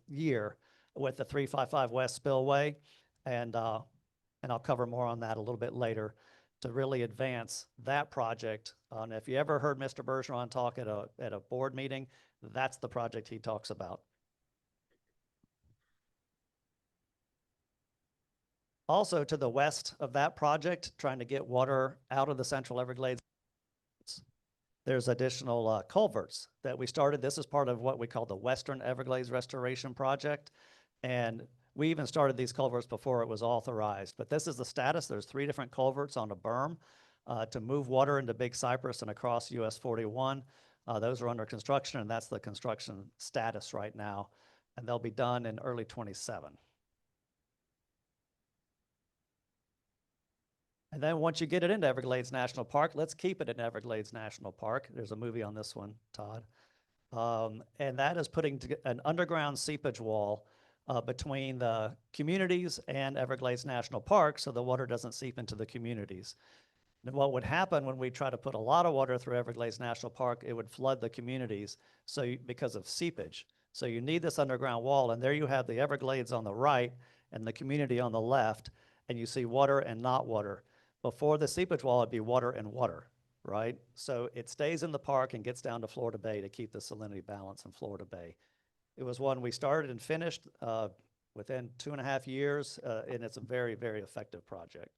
year with the 355 West Spillway. And I'll cover more on that a little bit later to really advance that project. And if you ever heard Mr. Bergeron talk at a board meeting, that's the project he talks about. Also to the west of that project, trying to get water out of the Central Everglades, there's additional culverts that we started. This is part of what we call the Western Everglades Restoration Project. And we even started these culverts before it was authorized. But this is the status. There's 3 different culverts on a berm to move water into Big Cypress and across US 41. Those are under construction, and that's the construction status right now. And they'll be done in early 27. And then once you get it into Everglades National Park, let's keep it in Everglades National Park. There's a movie on this one, Todd. And that is putting an underground seepage wall between the communities and Everglades National Park so the water doesn't seep into the communities. And what would happen when we try to put a lot of water through Everglades National Park, it would flood the communities because of seepage. So you need this underground wall, and there you have the Everglades on the right and the community on the left, and you see water and not water. Before the seepage wall, it'd be water and water, right? So it stays in the park and gets down to Florida Bay to keep the salinity balance in Florida Bay. It was one we started and finished within 2.5 years, and it's a very, very effective project.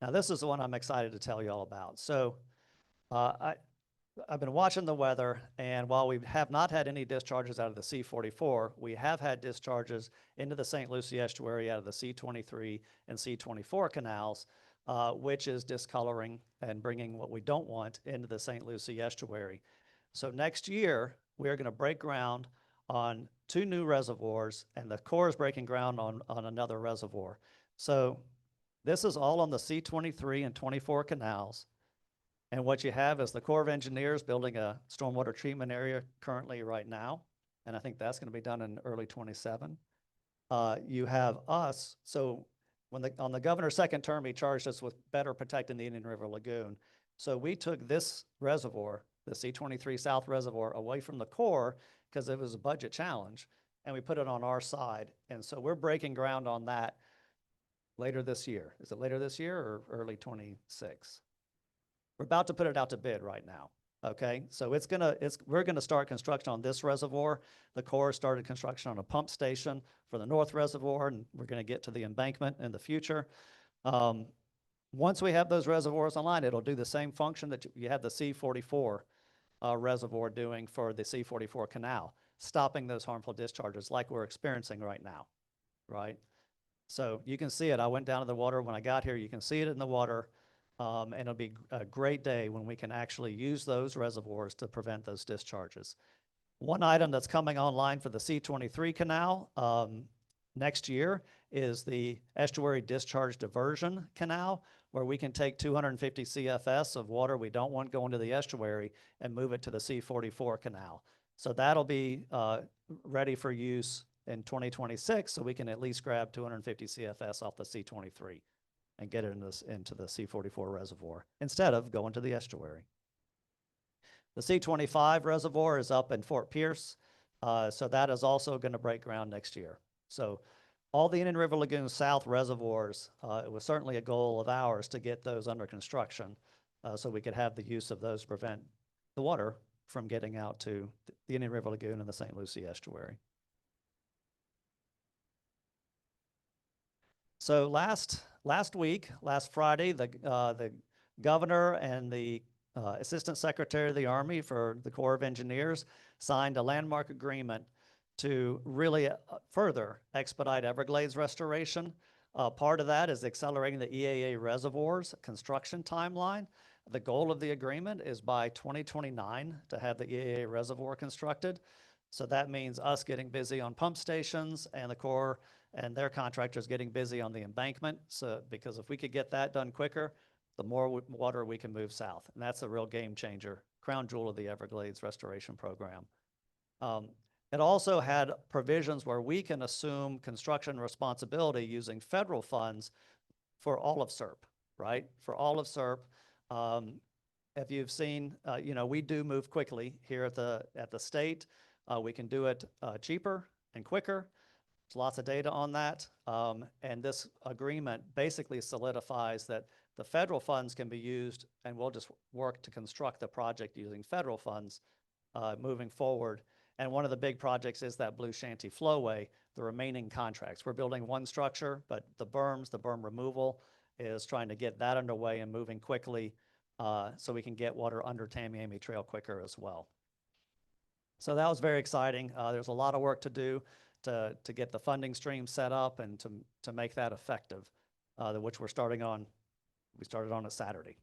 Now, this is the one I'm excited to tell you all about. So I've been watching the weather, and while we have not had any discharges out of the C-44, we have had discharges into the St. Lucie estuary out of the C-23 and C-24 canals, which is discoloring and bringing what we don't want into the St. Lucie estuary. So next year, we're going to break ground on 2 new reservoirs, and the Corps is breaking ground on another reservoir. So this is all on the C-23 and 24 canals. And what you have is the Corps of Engineers building a stormwater treatment area currently right now. And I think that's going to be done in early 27. You have us. So on the governor's second term, he charged us with better protecting the Indian River Lagoon. So we took this reservoir, the C-23 South Reservoir, away from the Corps because it was a budget challenge, and we put it on our side. And so we're breaking ground on that later this year. Is it later this year or early 26? We're about to put it out to bid right now. Okay, so we're gonna start construction on this reservoir. The Corps started construction on a pump station for the North Reservoir, and we're gonna get to the embankment in the future. Once we have those reservoirs online, it'll do the same function that you have the C-44 reservoir doing for the C-44 canal, stopping those harmful discharges like we're experiencing right now, right? So you can see it. I went down to the water when I got here. You can see it in the water. And it'll be a great day when we can actually use those reservoirs to prevent those discharges. One item that's coming online for the C-23 canal next year is the Estuary Discharge Diversion Canal, where we can take 250 CFS of water we don't want going to the estuary and move it to the C-44 canal. So that'll be ready for use in 2026, so we can at least grab 250 CFS off the C-23. And get it into the C-44 reservoir instead of going to the estuary. The C-25 reservoir is up in Fort Pierce, so that is also going to break ground next year. So all the Indian River Lagoon South reservoirs, it was certainly a goal of ours to get those under construction so we could have the use of those to prevent the water from getting out to the Indian River Lagoon and the St. Lucie estuary. So last Friday, the governor and the Assistant Secretary of the Army for the Corps of Engineers signed a landmark agreement to really further expedite Everglades restoration. Part of that is accelerating the EAA reservoirs construction timeline. The goal of the agreement is by 2029 to have the EAA reservoir constructed. So that means us getting busy on pump stations and the Corps and their contractors getting busy on the embankment. So, because if we could get that done quicker, the more water we can move south. And that's a real game changer, crown jewel of the Everglades Restoration Program. It also had provisions where we can assume construction responsibility using federal funds for all of SERP, right? For all of SERP. If you've seen, we do move quickly here at the state. We can do it cheaper and quicker. There's lots of data on that. And this agreement basically solidifies that the federal funds can be used, and we'll just work to construct the project using federal funds moving forward. And one of the big projects is that Blue Shanty Flowway, the remaining contracts. We're building one structure, but the berm removal is trying to get that underway and moving quickly so we can get water under Tamiami Trail quicker as well. So that was very exciting. There's a lot of work to do to get the funding stream set up and to make that effective, which we're starting on. We started on a Saturday.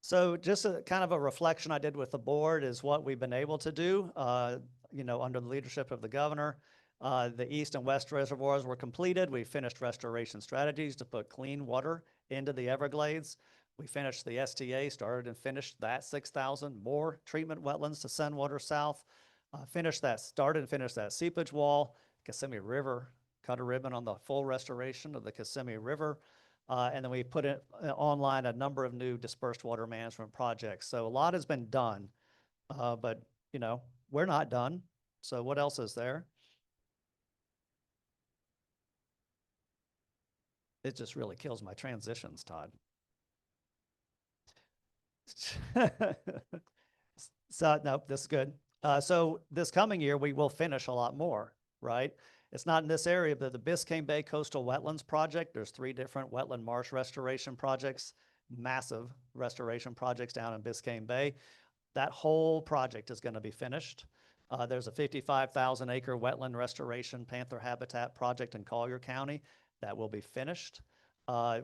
So just a kind of a reflection I did with the board is what we've been able to do, under the leadership of the governor. The east and west reservoirs were completed. We finished restoration strategies to put clean water into the Everglades. We finished the STA, started and finished that 6,000 more treatment wetlands to send water south. Started and finished that seepage wall, Kissimmee River, cut a ribbon on the full restoration of the Kissimmee River. And then we put online a number of new dispersed water management projects. So a lot has been done, but we're not done. So what else is there? It just really kills my transitions, Todd. So no, this is good. So this coming year, we will finish a lot more, right? It's not in this area, but the Biscayne Bay Coastal Wetlands Project, there's 3 different wetland marsh restoration projects, massive restoration projects down in Biscayne Bay. That whole project is going to be finished. There's a 55,000 acre wetland restoration panther habitat project in Collier County that will be finished.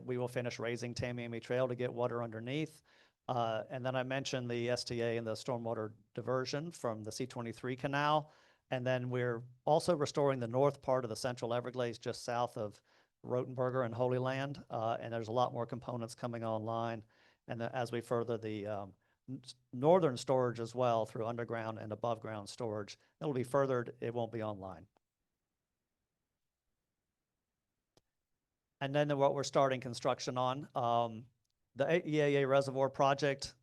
We will finish raising Tamiami Trail to get water underneath. And then I mentioned the STA and the stormwater diversion from the C23 canal. And then we're also restoring the north part of the Central Everglades just south of Rotenberger and Holy Land. And there's a lot more components coming online. And then as we further the northern storage as well through underground and above ground storage, it'll be furthered, it won't be online. And then what we're starting construction on, the EAA reservoir project,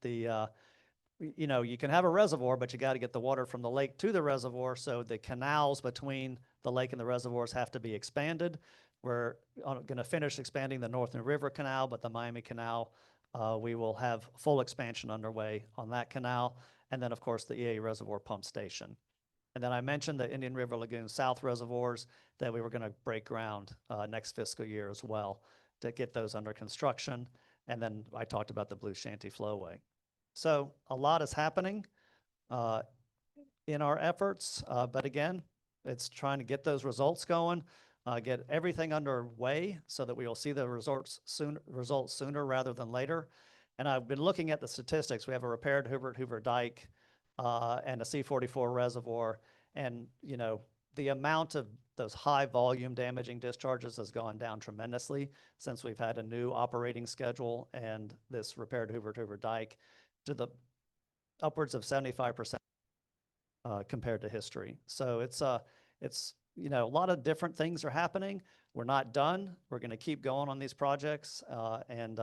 you can have a reservoir, but you got to get the water from the lake to the reservoir. So the canals between the lake and the reservoirs have to be expanded. We're going to finish expanding the Northern River Canal, but the Miami Canal, we will have full expansion underway on that canal. And then, of course, the EAA reservoir pump station. And then I mentioned the Indian River Lagoon South reservoirs that we were going to break ground next fiscal year as well to get those under construction. And then I talked about the Blue Shanty Flowway. So a lot is happening in our efforts, but again, it's trying to get those results going, get everything underway so that we will see the results sooner rather than later. And I've been looking at the statistics. We have a repaired Hoover Dike and a C44 reservoir, and the amount of those high volume damaging discharges has gone down tremendously since we've had a new operating schedule and this repaired Hoover Dike to the upwards of 75% compared to history. So it's a lot of different things are happening. We're not done. We're going to keep going on these projects and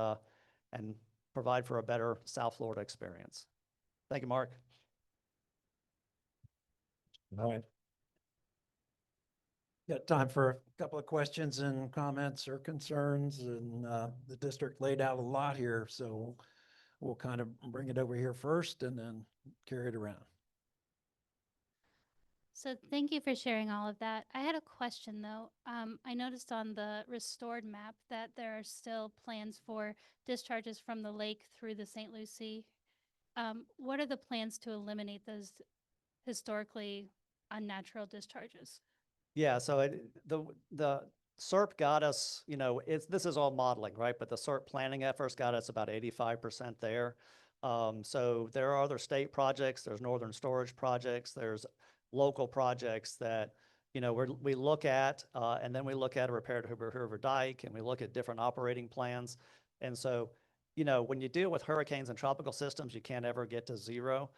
provide for a better South Florida experience. Thank you, Mark. All right. Got time for a couple of questions and comments or concerns, and the district laid out a lot here, so we'll kind of bring it over here first and then carry it around. So thank you for sharing all of that. I had a question though. I noticed on the restored map that there are still plans for discharges from the lake through the St. Lucie. What are the plans to eliminate those historically unnatural discharges? Yeah, so the SERP got us, this is all modeling, right? But the SERP planning efforts got us about 85% there. So there are other state projects, there's northern storage projects, there's local projects that, we look at, and then we look at a repair to Hoover Dike, and we look at different operating plans. And so, when you deal with hurricanes and tropical systems, you can't ever get to zero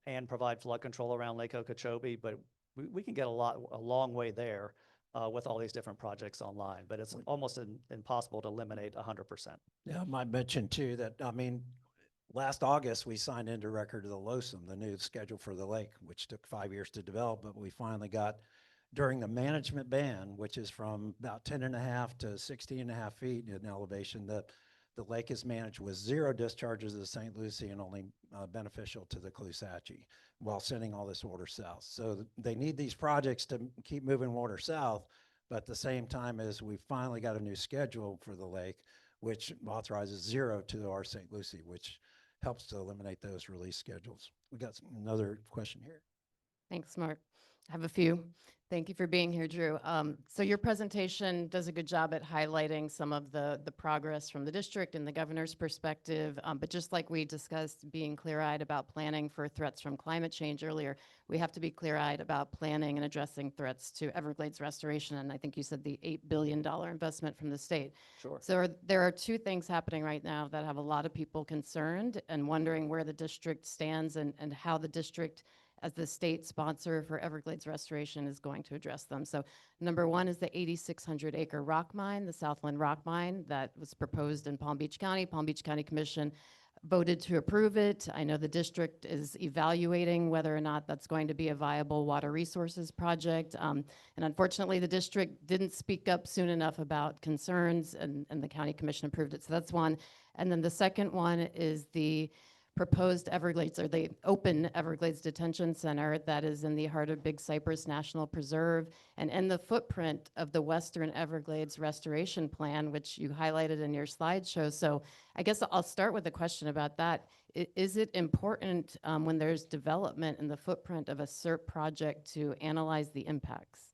and provide flood control around Lake Okeechobee, but we can get a long way there with all these different projects online, but it's almost impossible to eliminate 100%. Yeah, I might mention too that, last August, we signed into record of the LOSUM, the new schedule for the lake, which took 5 years to develop, but we finally got during the management band, which is from about 10.5 to 16.5 feet in elevation, the lake is managed with 0 discharges to the St. Lucie and only beneficial to the Caloosahatchee while sending all this water south. So they need these projects to keep moving water south, but at the same time as we finally got a new schedule for the lake, which authorizes 0 to our St. Lucie, which helps to eliminate those release schedules. We got another question here. Thanks, Mark. I have a few. Thank you for being here, Drew. So your presentation does a good job at highlighting some of the progress from the district and the governor's perspective. But just like we discussed, being clear-eyed about planning for threats from climate change earlier, we have to be clear-eyed about planning and addressing threats to Everglades restoration. And I think you said the $8 billion investment from the state. Sure. So there are 2 things happening right now that have a lot of people concerned and wondering where the district stands and how the district as the state sponsor for Everglades restoration is going to address them. So number 1 is the 8,600 acre rock mine, the Southland Rock Mine that was proposed in Palm Beach County. Palm Beach County Commission voted to approve it. I know the district is evaluating whether or not that's going to be a viable water resources project. And unfortunately, the district didn't speak up soon enough about concerns and the county commission approved it. So that's one. And then the second one is the proposed Everglades, or the open Everglades Detention Center that is in the heart of Big Cypress National Preserve and in the footprint of the Western Everglades Restoration Plan, which you highlighted in your slideshow. So I guess I'll start with a question about that. Is it important when there's development in the footprint of a SERP project to analyze the impacts?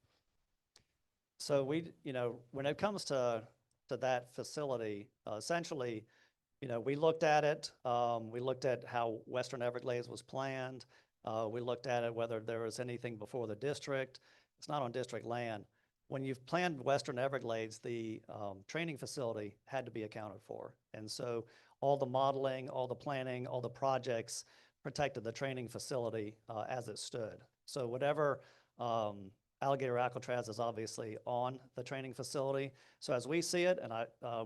So when it comes to that facility, essentially, we looked at it. We looked at how Western Everglades was planned. We looked at it, whether there was anything before the district. It's not on district land. When you've planned Western Everglades, the training facility had to be accounted for. And so all the modeling, all the planning, all the projects protected the training facility as it stood. So whatever Alligator Alcatraz is obviously on the training facility. So as we see it, and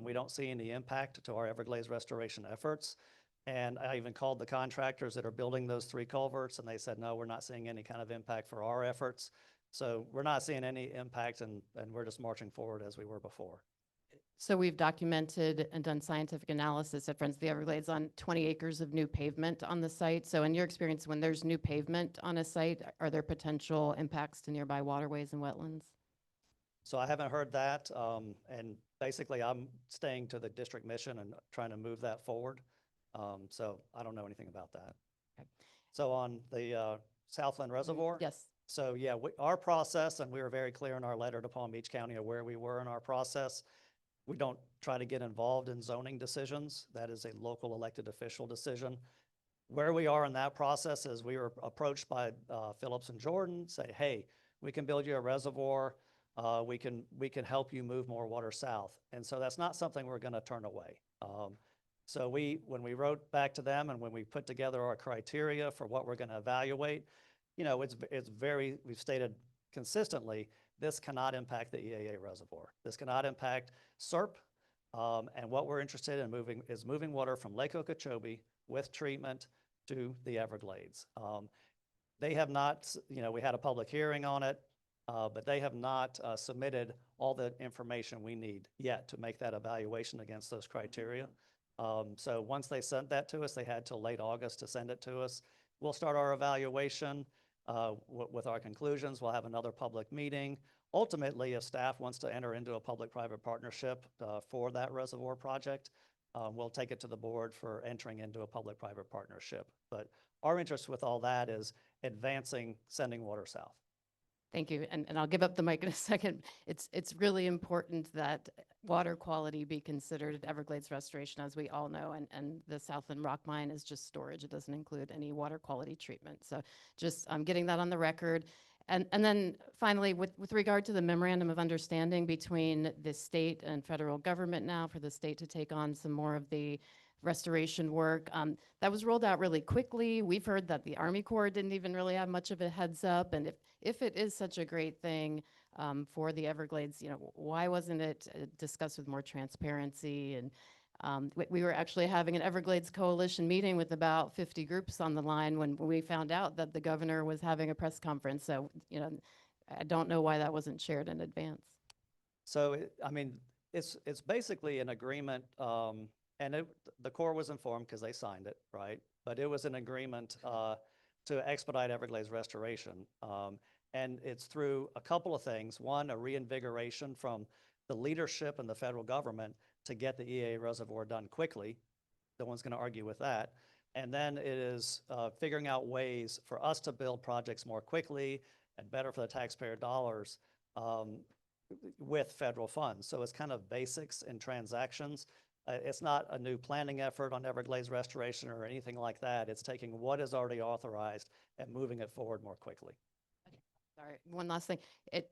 we don't see any impact to our Everglades restoration efforts. And I even called the contractors that are building those 3 culverts, and they said, no, we're not seeing any kind of impact for our efforts. So we're not seeing any impact, and we're just marching forward as we were before. So we've documented and done scientific analysis at Friends of the Everglades on 20 acres of new pavement on the site. So in your experience, when there's new pavement on a site, are there potential impacts to nearby waterways and wetlands? So I haven't heard that. And basically, I'm staying to the district mission and trying to move that forward. So I don't know anything about that. Okay. So on the Southland Reservoir? Yes. So yeah, our process, and we were very clear in our letter to Palm Beach County of where we were in our process. We don't try to get involved in zoning decisions. That is a local elected official decision. Where we are in that process is we were approached by Phillips and Jordan, say, hey, we can build you a reservoir. We can help you move more water south. And so that's not something we're going to turn away. So when we wrote back to them and when we put together our criteria for what we're going to evaluate, we've stated consistently, this cannot impact the EAA reservoir. This cannot impact SERP. And what we're interested in is moving water from Lake Okeechobee with treatment to the Everglades. They have not, we had a public hearing on it, but they have not submitted all the information we need yet to make that evaluation against those criteria. So once they sent that to us, they had till late August to send it to us. We'll start our evaluation. with our conclusions. We'll have another public meeting. Ultimately, if staff wants to enter into a public-private partnership for that reservoir project, we'll take it to the board for entering into a public-private partnership. But our interest with all that is advancing sending water south. Thank you. And I'll give up the mic in a second. It's really important that water quality be considered at Everglades Restoration, as we all know, and the Southland Rock Mine is just storage. It doesn't include any water quality treatment. So just getting that on the record. And then finally, with regard to the memorandum of understanding between the state and federal government now for the state to take on some more of the restoration work, that was rolled out really quickly. We've heard that the Army Corps didn't even really have much of a heads up. And if it is such a great thing for the Everglades, why wasn't it discussed with more transparency? And we were actually having an Everglades Coalition meeting with about 50 groups on the line when we found out that the governor was having a press conference. So, I don't know why that wasn't shared in advance. So, it's basically an agreement, and the Corps was informed because they signed it, right? But it was an agreement to expedite Everglades restoration. And it's through a couple of things. One, a reinvigoration from the leadership and the federal government to get the EA reservoir done quickly. No one's going to argue with that. And then it is figuring out ways for us to build projects more quickly and better for the taxpayer dollars with federal funds. So it's kind of basics and transactions. It's not a new planning effort on Everglades restoration or anything like that. It's taking what is already authorized and moving it forward more quickly. Sorry, one last thing.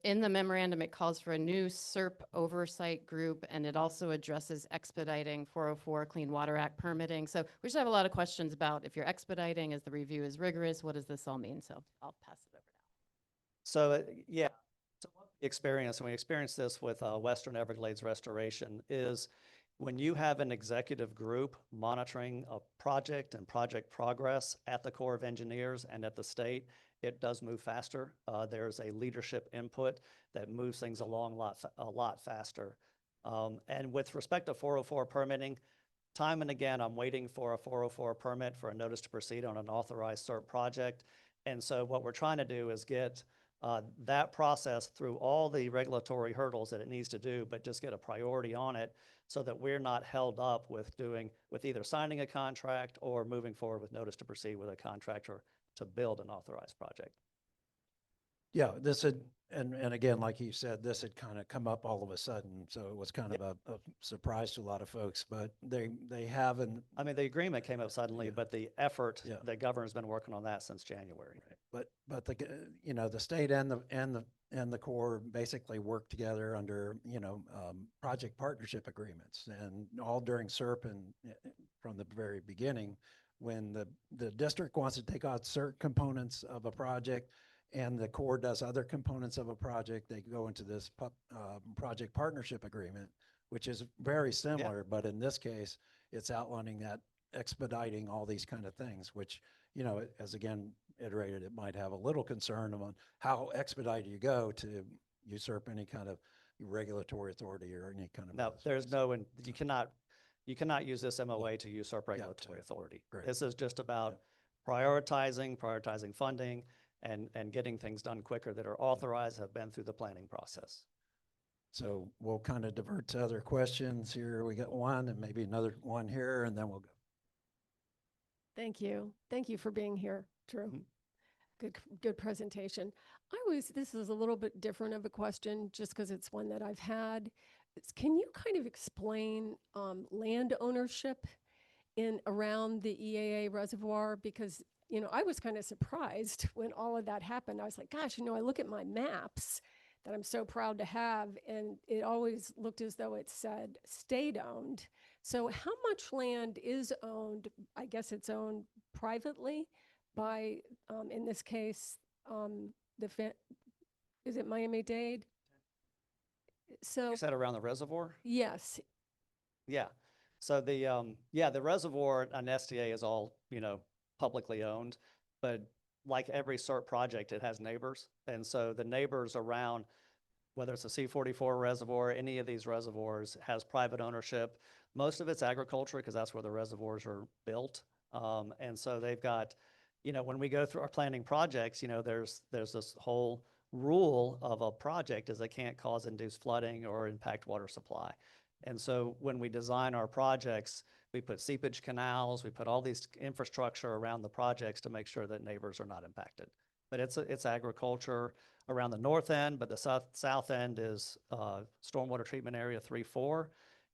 In the memorandum, it calls for a new SERP oversight group, and it also addresses expediting 404 Clean Water Act permitting. So we just have a lot of questions about if you're expediting, as the review is rigorous, what does this all mean? So I'll pass it over now. So, yeah, so what we experience, and we experienced this with Western Everglades Restoration, is when you have an executive group monitoring a project and project progress at the Corps of Engineers and at the state, it does move faster. There's a leadership input that moves things along a lot faster. And with respect to 404 permitting, time and again, I'm waiting for a 404 permit for a notice to proceed on an authorized SERP project. And so what we're trying to do is get that process through all the regulatory hurdles that it needs to do, but just get a priority on it so that we're not held up with either signing a contract or moving forward with notice to proceed with a contractor to build an authorized project. Yeah, this had, and again, like you said, this had kind of come up all of a sudden. So it was kind of a surprise to a lot of folks, but they haven't. I mean, the agreement came up suddenly, Yeah. but the effort, Yeah. the governor's been working on that since January. But the state and the Corps basically work together under, project partnership agreements, and all during SERP and from the very beginning, when the district wants to take out certain components of a project and the Corps does other components of a project, they go into this project partnership agreement, which is very similar, but in this case, it's outlining that expediting all these kind of things, which, as again iterated, it might have a little concern on how expedited you go to usurp any kind of regulatory authority or any kind of. No, there's no, and you cannot use this MOA to usurp regulatory authority. Great. This is just about prioritizing funding and getting things done quicker that are authorized, have been through the planning process. So we'll kind of divert to other questions here. We got one and maybe another one here, and then we'll go. Thank you. Thank you for being here, Drew. Mhm. Good presentation. This is a little bit different of a question just because it's one that I've had. Can you kind of explain land ownership around the EAA reservoir? Because, I was kind of surprised when all of that happened. I was like, gosh, I look at my maps that I'm so proud to have, and it always looked as though it said state-owned. So how much land is owned? I guess it's owned privately by, in this case, is it Miami-Dade? So, You said around the reservoir? yes, Yeah. So the reservoir on STA is all, publicly owned, but like every SERP project, it has neighbors. And so the neighbors around, whether it's a C44 reservoir, any of these reservoirs has private ownership. Most of it's agriculture because that's where the reservoirs are built. And so they've got, when we go through our planning projects, there's this whole rule of a project is it can't cause induced flooding or impact water supply. And so when we design our projects, we put seepage canals, we put all these infrastructure around the projects to make sure that neighbors are not impacted. But it's agriculture around the north end, but the south end is stormwater treatment area 3-4,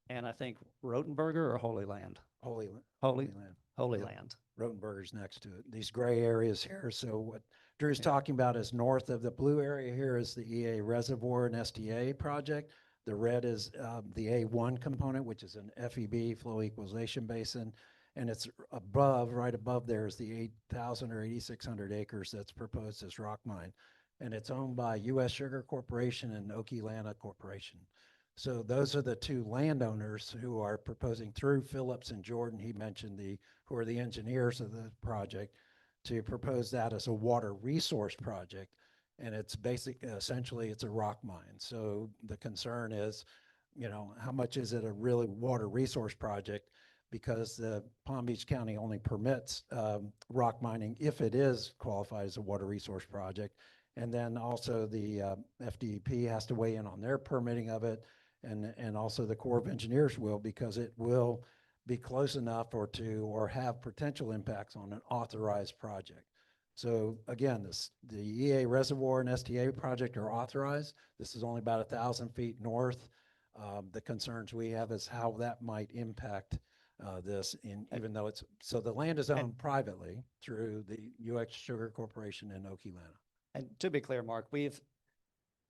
and I think Rotenberger or Holy Land. Holy Holy Land. Holy Yep. Land. Rotenberger's next to it. These gray areas here. So what Drew's talking about is north of the blue area here is the EA Reservoir and STA project. The red is the A1 component, which is an FEB, flow equalization basin. And it's above, right above there is the 8,000 or 8,600 acres that's proposed as rock mine. And it's owned by U.S. Sugar Corporation and Okeelana Corporation. So those are the two landowners who are proposing through Phillips and Jordan, he mentioned who are the engineers of the project, to propose that as a water resource project. And it's essentially it's a rock mine. So the concern is, how much is it a really water resource project? Because the Palm Beach County only permits rock mining if it is qualified as a water resource project. And then also the FDEP has to weigh in on their permitting of it. And also the Corps of Engineers will, because it will be close enough or have potential impacts on an authorized project. So again, the EA Reservoir and STA project are authorized. This is only about 1,000 feet north. The concerns we have is how that might impact this, even though so the land is owned privately through the U.S. Sugar Corporation in Okeelana. And to be clear, Mark,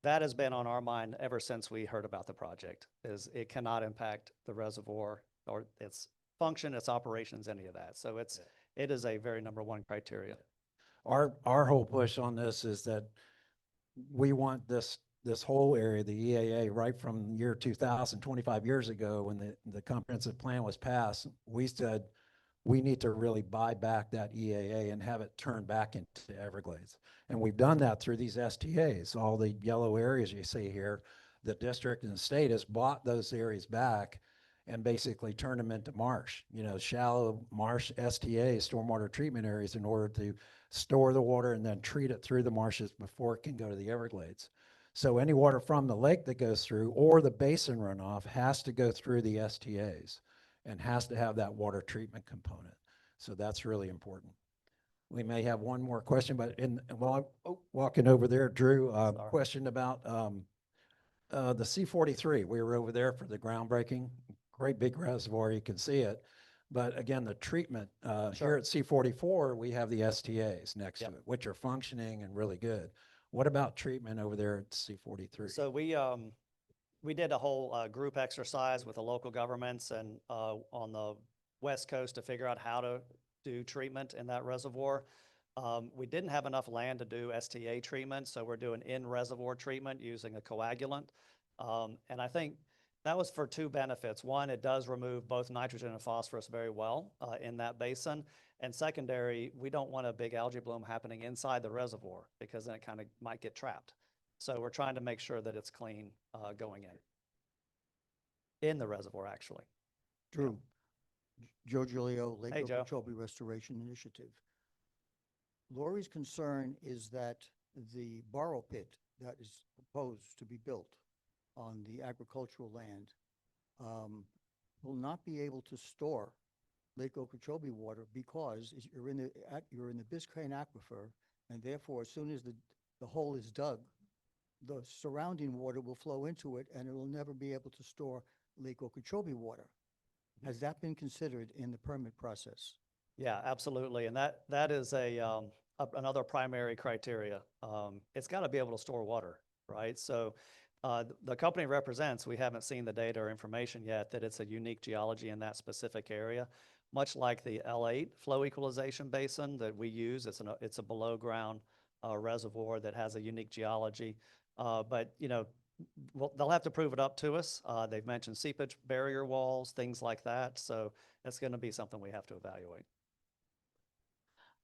that has been on our mind ever since we heard about the project, is it cannot impact the reservoir or its function, its operations, any of that. So it is a very number one criteria. Our whole push on this is that we want this whole area, the EAA, right from year 2000, 25 years ago, when the comprehensive plan was passed, we said we need to really buy back that EAA and have it turned back into Everglades. And we've done that through these STAs, all the yellow areas you see here. The district and the state has bought those areas back and basically turned them into marsh, shallow marsh STAs, stormwater treatment areas, in order to store the water and then treat it through the marshes before it can go to the Everglades. So any water from the lake that goes through or the basin runoff has to go through the STAs and has to have that water treatment component. So that's really important. We may have one more question, but while I'm walking over there, Drew, question about the C43. We were over there for the groundbreaking, great big reservoir, you can see it. But again, the treatment, here at C44, we have the STAs next to it, which are functioning and really good. What about treatment over there at C43? So we did a whole group exercise with the local governments and on the West Coast to figure out how to do treatment in that reservoir. We didn't have enough land to do STA treatment, so we're doing in-reservoir treatment using a coagulant. And I think that was for two benefits. One, it does remove both nitrogen and phosphorus very well in that basin. And secondary, we don't want a big algae bloom happening inside the reservoir because then it kind of might get trapped. So we're trying to make sure that it's clean going in the reservoir, actually. Drew, Joe Giulio, Lake Hey, Joe. Okeechobee Restoration Initiative. Lori's concern is that the borrow pit that is proposed to be built on the agricultural land will not be able to store Lake Okeechobee water because you're in the Biscayne aquifer, and therefore, as soon as the hole is dug, the surrounding water will flow into it, and it will never be able to store Lake Okeechobee water. Has that been considered in the permit process? Yeah, absolutely. And that is another primary criteria. It's got to be able to store water, right? So the company represents, we haven't seen the data or information yet, that it's a unique geology in that specific area. Much like the L8 flow equalization basin that we use, it's a below ground reservoir that has a unique geology. But they'll have to prove it up to us. They've mentioned seepage barrier walls, things like that. So that's going to be something we have to evaluate.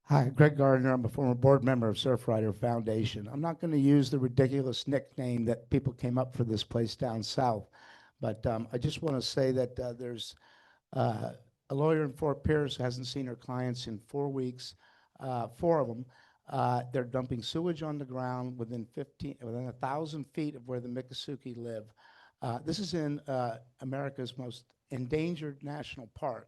Hi, Greg Gardner. I'm a former board member of Surfrider Foundation. I'm not going to use the ridiculous nickname that people came up for this place down south, but I just want to say that there's a lawyer in Fort Pierce who hasn't seen her clients in 4 weeks. 4 of them. They're dumping sewage on the ground within 1,000 feet of where the Miccosukee live. This is in America's most endangered national park.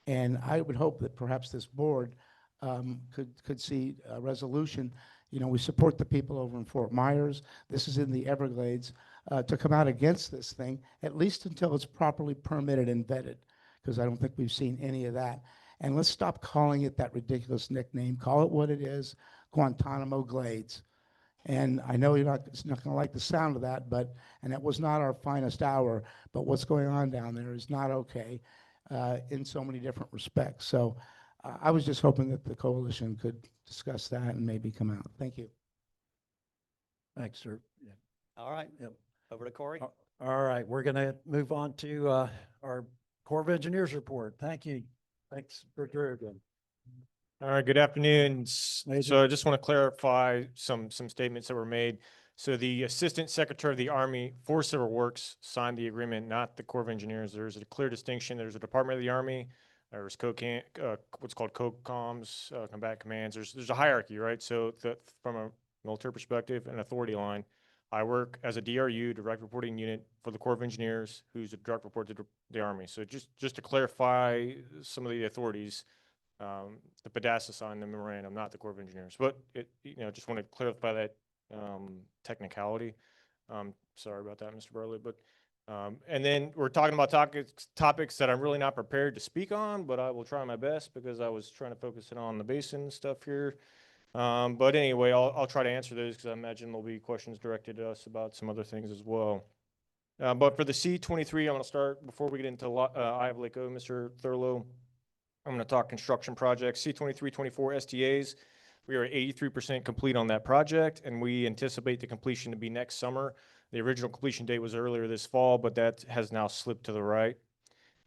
And I would hope that perhaps this board could see a resolution. You know, we support the people over in Fort Myers. This is in the Everglades, to come out against this thing, at least until it's properly permitted and vetted, because I don't think we've seen any of that. And let's stop calling it that ridiculous nickname. Call it what it is, Guantanamo Glades. And I know you're not going to like the sound of that, and that was not our finest hour, but what's going on down there is not okay in so many different respects. So I was just hoping that the coalition could discuss that and maybe come out. Thank you. Thanks, sir. Yeah. All right, Yep. over to Corey. All right, we're going to move on to our Corps of Engineers report. Thank you. Thanks for Drew again. All right, good afternoon. Major. So I just want to clarify some statements that were made. So the Assistant Secretary of the Army for Civil Works signed the agreement, not the Corps of Engineers. There's a clear distinction. There's a Department of the Army, there's what's called COCOMs, combat commands. There's a hierarchy, right? So from a military perspective, an authority line. I work as a DRU, direct reporting unit, for the Corps of Engineers, who's a direct report to the Army. So just to clarify some of the authorities, the PDAS signed the memorandum, not the Corps of Engineers. But just want to clarify that technicality. Sorry about that, Mr. Burley. But and then we're talking about topics that I'm really not prepared to speak on, but I will try my best because I was trying to focus in on the basin stuff here. But anyway, I'll try to answer those because I imagine there'll be questions directed to us about some other things as well. But for the C-23, I'm going to start before we get into Eye of Lake O, Mr. Thurlow. I'm going to talk construction projects. C-23-24 STAs. We are 83% complete on that project, and we anticipate the completion to be next summer. The original completion date was earlier this fall, but that has now slipped to the right.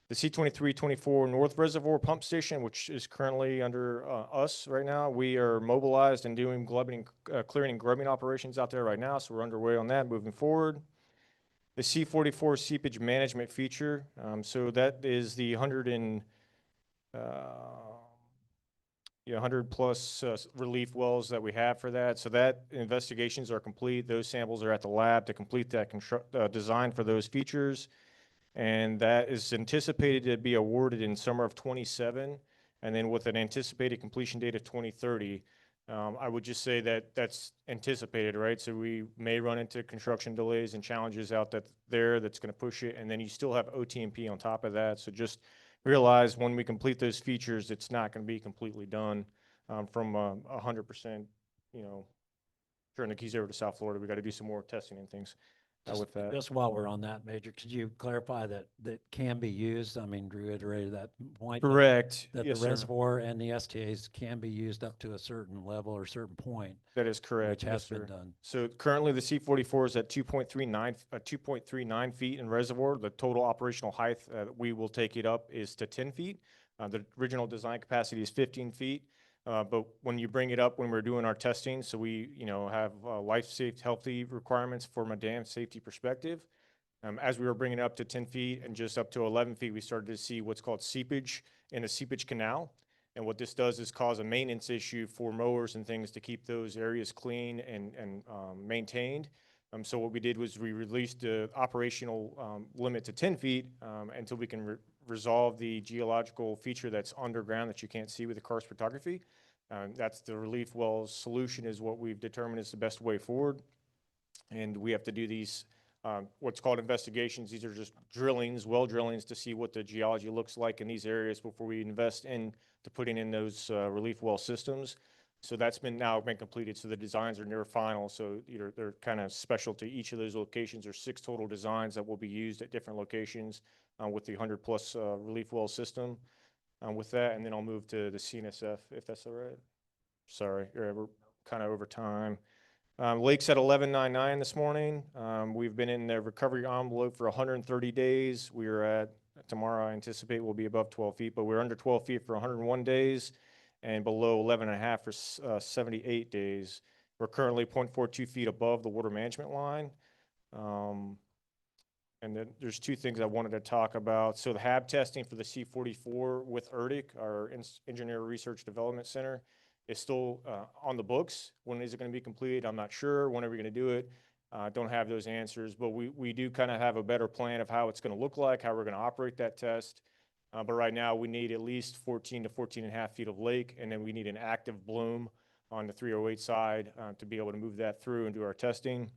The C-23-24 North Reservoir Pump Station, which is currently under us right now, we are mobilized and doing clearing and grubbing operations out there right now, so we're underway on that moving forward. The C-44 seepage management feature, so that is the 100 plus relief wells that we have for that. So that investigations are complete. Those samples are at the lab to complete that design for those features. And that is anticipated to be awarded in summer of 27. And then with an anticipated completion date of 2030, I would just say that that's anticipated, right? So we may run into construction delays and challenges out there that's going to push it. And then you still have OT&P on top of that. So just realize when we complete those features, it's not going to be completely done from 100%, turn the keys over to South Florida. We got to do some more testing and things with that. Just while we're on that, Major, could you clarify that can be used? I mean, Drew iterated that point. Correct. That Yes, the sir. reservoir and the STAs can be used up to a certain level or certain point. That is correct. Which has Yes, been sir. done. So currently the C-44 is at 2.39 feet in reservoir. The total operational height we will take it up is to 10 feet. The original design capacity is 15 feet. But when you bring it up, when we're doing our testing, so we, have life safety, healthy requirements from a dam safety perspective. As we were bringing it up to 10 feet and just up to 11 feet, we started to see what's called seepage in a seepage canal. And what this does is cause a maintenance issue for mowers and things to keep those areas clean and maintained. So what we did was we released the operational limit to 10 feet until we can resolve the geological feature that's underground that you can't see with the karst photography. That's the relief wells solution is what we've determined is the best way forward. And we have to do these what's called investigations. These are just drillings, well drillings to see what the geology looks like in these areas before we invest into putting in those relief well systems. So that's now been completed. So the designs are near final. So they're kind of special to each of those locations. There's 6 total designs that will be used at different locations with the 100 plus relief well system. With that, and then I'll move to the CNSF if that's all right. Sorry, we're kind of over time. Lake's at 1199 this morning. We've been in the recovery envelope for 130 days. We are at, tomorrow I anticipate we'll be above 12 feet, but we're under 12 feet for 101 days and below 11.5 for 78 days. We're currently 0.42 feet above the water management line. And then there's 2 things I wanted to talk about. So the HAB testing for the C-44 with ERDIC, our Engineer Research Development Center, is still on the books. When is it going to be completed? I'm not sure. When are we going to do it? Don't have those answers, but we do kind of have a better plan of how it's going to look like, how we're going to operate that test. But right now, we need at least 14 to 14 and a half feet of lake, and then we need an active bloom on the 308 side to be able to move that through and do our testing.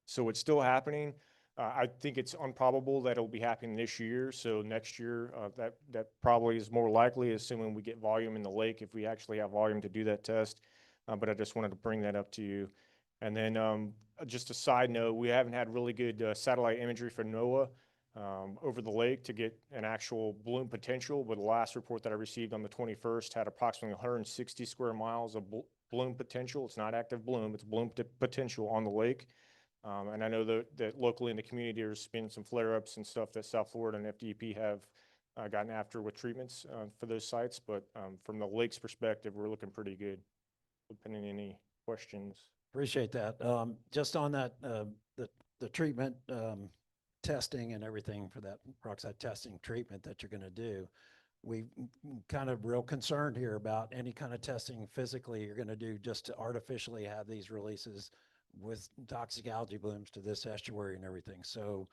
So it's still happening. I think it's improbable that it'll be happening this year. So next year, that probably is more likely, assuming we get volume in the lake, if we actually have volume to do that test. But I just wanted to bring that up to you. And then just a side note, we haven't had really good satellite imagery for NOAA over the lake to get an actual bloom potential. But the last report that I received on the 21st had approximately 160 square miles of bloom potential. It's not active bloom, it's bloom potential on the lake. And I know that locally in the community, there's been some flare-ups and stuff that South Florida and FDEP have gotten after with treatments for those sites. But from the lake's perspective, we're looking pretty good. Depending on any questions. Appreciate that. Just on that, the treatment testing and everything for that peroxide testing treatment that you're going to do, we kind of real concerned here about any kind of testing physically you're going to do just to artificially have these releases with toxic algae blooms to this estuary and everything. So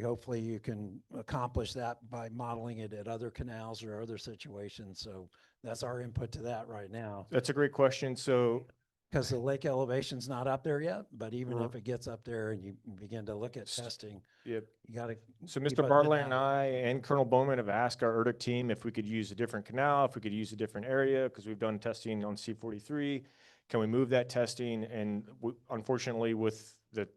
hopefully you can accomplish that by modeling it at other canals or other situations. So that's our input to that right now. That's a great question. So because the lake elevation's not up there yet, but even if it gets up there and you begin to look at testing, yep. you got to. So Mr. Bartlett and I and Colonel Bowman have asked our ERDIC team if we could use a different canal, if we could use a different area, because we've done testing on C-43. Can we move that testing? And unfortunately,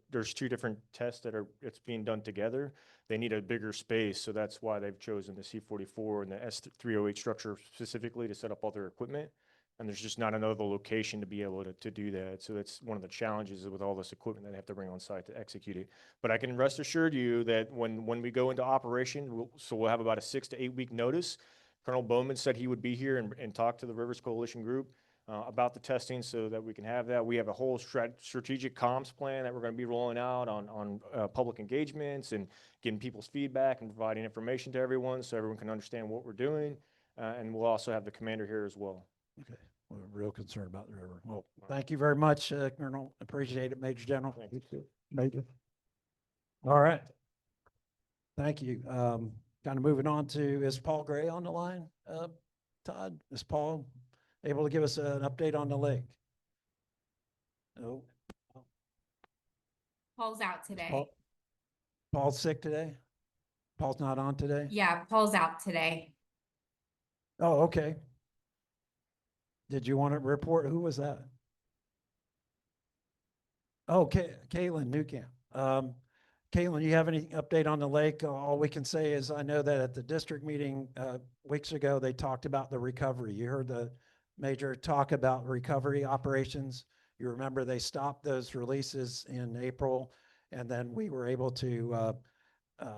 there's two different tests it's being done together. They need a bigger space, so that's why they've chosen the C-44 and the S-308 structure specifically to set up all their equipment. And there's just not another location to be able to do that. So that's one of the challenges with all this equipment that they have to bring on site to execute it. But I can rest assured you that when we go into operation, we'll have about a 6 to 8 week notice. Colonel Bowman said he would be here and talk to the Rivers Coalition group about the testing so that we can have that. We have a whole strategic comms plan that we're going to be rolling out on public engagements and getting people's feedback and providing information to everyone so everyone can understand what we're doing. And we'll also have the commander here as well. Okay, we're real concerned about the river. Well, thank you very much, Colonel. Appreciate it, Major General. Thank you. Major. All right. Thank you. Kind of moving on to, is Paul Gray on the line? Todd, is Paul able to give us an update on the lake? No. Paul's out today. Paul's sick today? Paul's not on today? Yeah, Paul's out today. Oh, okay. Did you want to report? Who was that? Oh, Caitlin Newcamp. Caitlin, you have any update on the lake? All we can say is I know that at the district meeting weeks ago, they talked about the recovery. You heard the major talk about recovery operations. You remember they stopped those releases in April, and then we were able to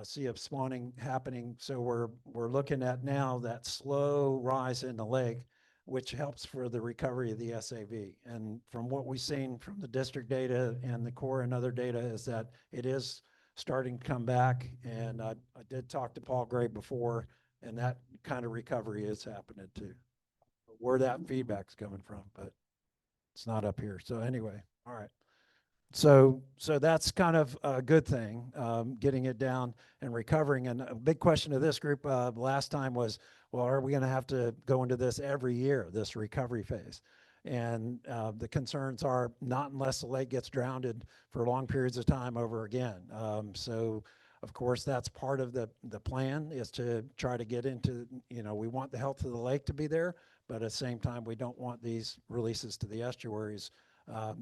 see a spawning happening. So we're looking at now that slow rise in the lake, which helps for the recovery of the SAV. And from what we've seen from the district data and the Corps and other data is that it is starting to come back. And I did talk to Paul Gray before, and that kind of recovery is happening too. Where that feedback's coming from, but it's not up here. So anyway, all right. So that's kind of a good thing, getting it down and recovering. And a big question to this group last time was, well, are we going to have to go into this every year, this recovery phase? And the concerns are not unless the lake gets drowned for long periods of time over again. So of course, that's part of the plan is to try to get into, we want the health of the lake to be there, but at the same time, we don't want these releases to the estuaries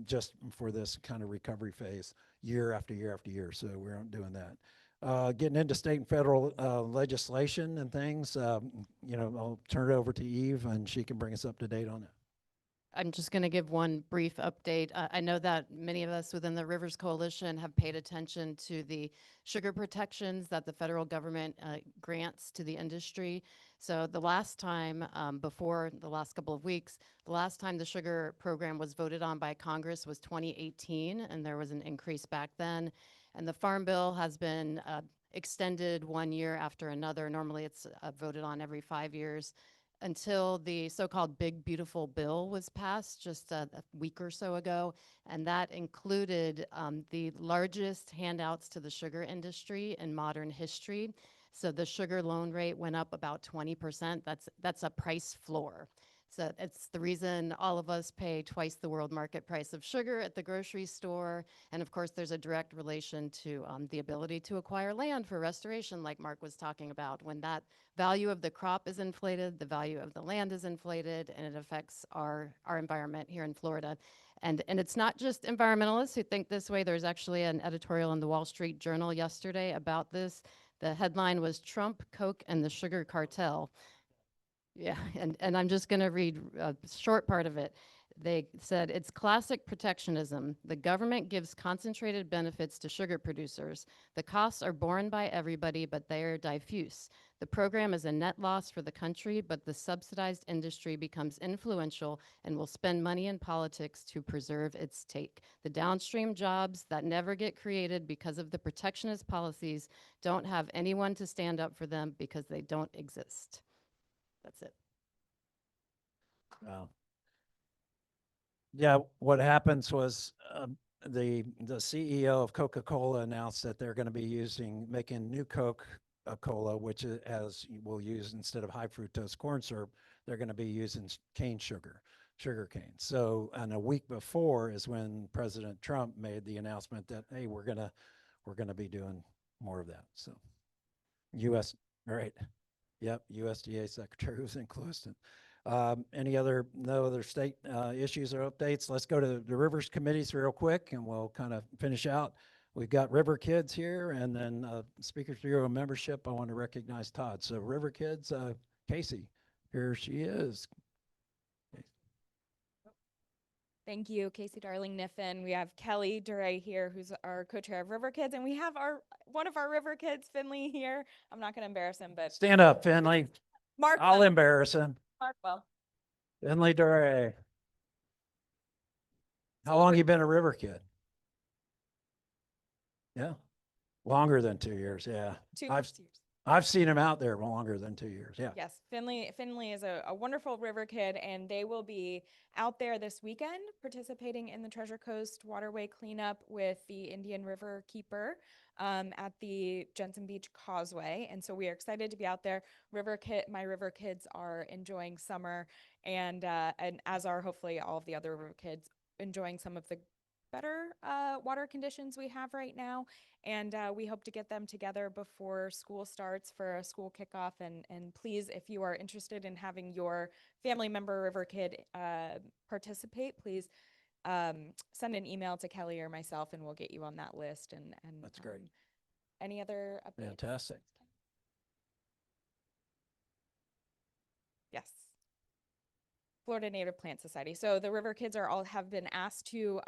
just for this kind of recovery phase year after year after year. So we aren't doing that. Getting into state and federal legislation and things, I'll turn it over to Eve and she can bring us up to date on it. I'm just going to give one brief update. I know that many of us within the Rivers Coalition have paid attention to the sugar protections that the federal government grants to the industry. So the last time, before the last couple of weeks, the last time the sugar program was voted on by Congress was 2018, and there was an increase back then. And the Farm Bill has been extended 1 year after another. Normally it's voted on every 5 years. until the so-called Big Beautiful Bill was passed just a week or so ago. And that included the largest handouts to the sugar industry in modern history. So the sugar loan rate went up about 20%. That's a price floor. So it's the reason all of us pay twice the world market price of sugar at the grocery store. And of course, there's a direct relation to the ability to acquire land for restoration, like Mark was talking about. When that value of the crop is inflated, the value of the land is inflated, and it affects our environment here in Florida. And it's not just environmentalists who think this way. There's actually an editorial in the Wall Street Journal yesterday about this. The headline was "Trump, Coke, and the Sugar Cartel." Yeah, and I'm just going to read a short part of it. They said, "It's classic protectionism. The government gives concentrated benefits to sugar producers. The costs are borne by everybody, but they are diffuse. The program is a net loss for the country, but the subsidized industry becomes influential and will spend money in politics to preserve its take. The downstream jobs that never get created because of the protectionist policies don't have anyone to stand up for them because they don't exist." That's it. Wow. Yeah, what happens was the CEO of Coca-Cola announced that they're going to be making new Coca-Cola, which will use, instead of high fructose corn syrup, they're going to be using cane sugar cane. So, and a week before is when President Trump made the announcement that, hey, we're going to be doing more of that. So, right. Yep, USDA Secretary was in Clewiston. No other state issues or updates? Let's go to the Rivers committees real quick and we'll kind of finish out. We've got River Kids here and then Speakers Bureau membership. I want to recognize Todd. So River Kids, Casey, here she is. Thank you, Casey Darling Niffen. We have Kelly Duray here, who's our co-chair of River Kids, and we have one of our River Kids, Finley, here. I'm not going to embarrass him, but Stand up, Finley. Mark. I'll embarrass him. Mark will. Finley Duray. How long you been a River Kid? Yeah, longer than 2 years. Yeah, 2 I've years. I've seen him out there longer than 2 years. Yeah. Yes, Finley is a wonderful River Kid, and they will be out there this weekend participating in the Treasure Coast Waterway cleanup with the Indian River Keeper at the Jensen Beach Causeway. And so we are excited to be out there. My River Kids are enjoying summer, and as are hopefully all of the other River Kids enjoying some of the better water conditions we have right now. And we hope to get them together before school starts for a school kickoff. And please, if you are interested in having your family member River Kid participate, please send an email to Kelly or myself and we'll get you on that list. And That's great. Any other updates? Fantastic. Yes. Florida Native Plant Society. So the River Kids have been asked to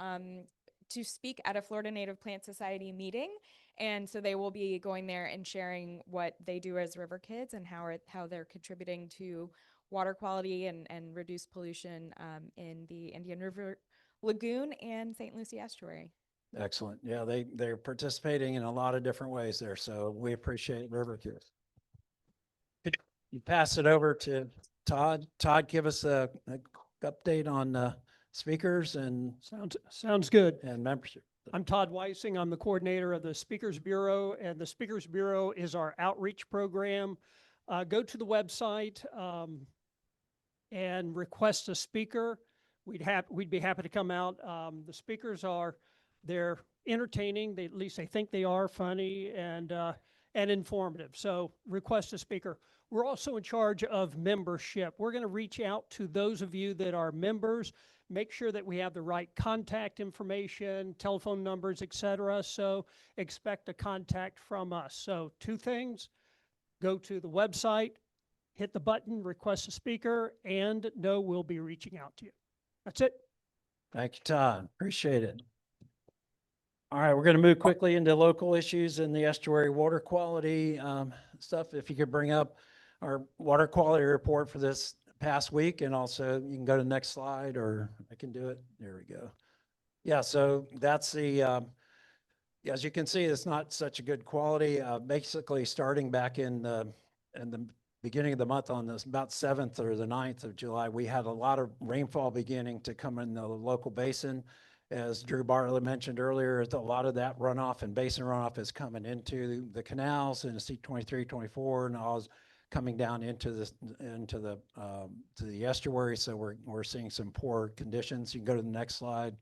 speak at a Florida Native Plant Society meeting. And so they will be going there and sharing what they do as River Kids and how they're contributing to water quality and reduced pollution in the Indian River Lagoon and St. Lucie Estuary. Excellent. Yeah, they're participating in a lot of different ways there. So we appreciate River Kids. Could you pass it over to Todd? Todd, give us a update on speakers and Sounds good. and membership. I'm Todd Weissing. I'm the coordinator of the Speakers Bureau, and the Speakers Bureau is our outreach program. Go to the website and request a speaker. We'd be happy to come out. The speakers they're entertaining. At least they think they are funny and informative. So request a speaker. We're also in charge of membership. We're going to reach out to those of you that are members, make sure that we have the right contact information, telephone numbers, etc. So expect a contact from us. So 2 things: go to the website, hit the button, request a speaker, and know we'll be reaching out to you. That's it. Thank you, Todd. Appreciate it. All right, we're going to move quickly into local issues in the estuary water quality stuff. If you could bring up our water quality report for this past week, and also you can go to the next slide, or I can do it. There we go. Yeah, so that's the, as you can see, it's not such a good quality. Basically, starting back in the beginning of the month on this, about 7th or the 9th of July, we had a lot of rainfall beginning to come in the local basin. As Drew Bartlett mentioned earlier, a lot of that runoff and basin runoff is coming into the canals and C-23, 24, and all is coming down into the estuary. So we're seeing some poor conditions. You can go to the next slide.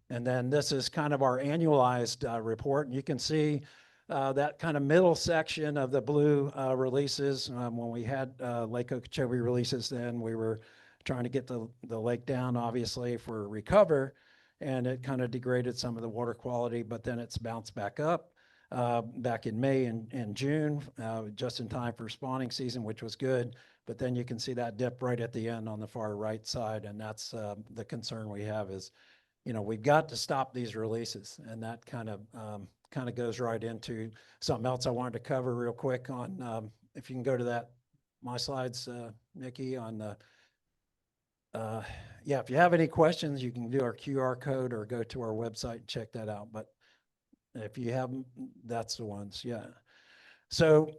And then this is kind of our annualized report. And you can see that kind of middle section of the blue releases. When we had Lake Okeechobee releases, then we were trying to get the lake down, obviously, for recover. And it kind of degraded some of the water quality, but then it's bounced back up back in May and June, just in time for spawning season, which was good. But then you can see that dip right at the end on the far right side. And that's the concern we have is, you know, we've got to stop these releases. And that kind of goes right into something else I wanted to cover real quick on, if you can go to that, my slides, Nikki, on the, yeah, if you have any questions, you can do our QR code or go to our website and check that out. But if you haven't, that's the ones, yeah. So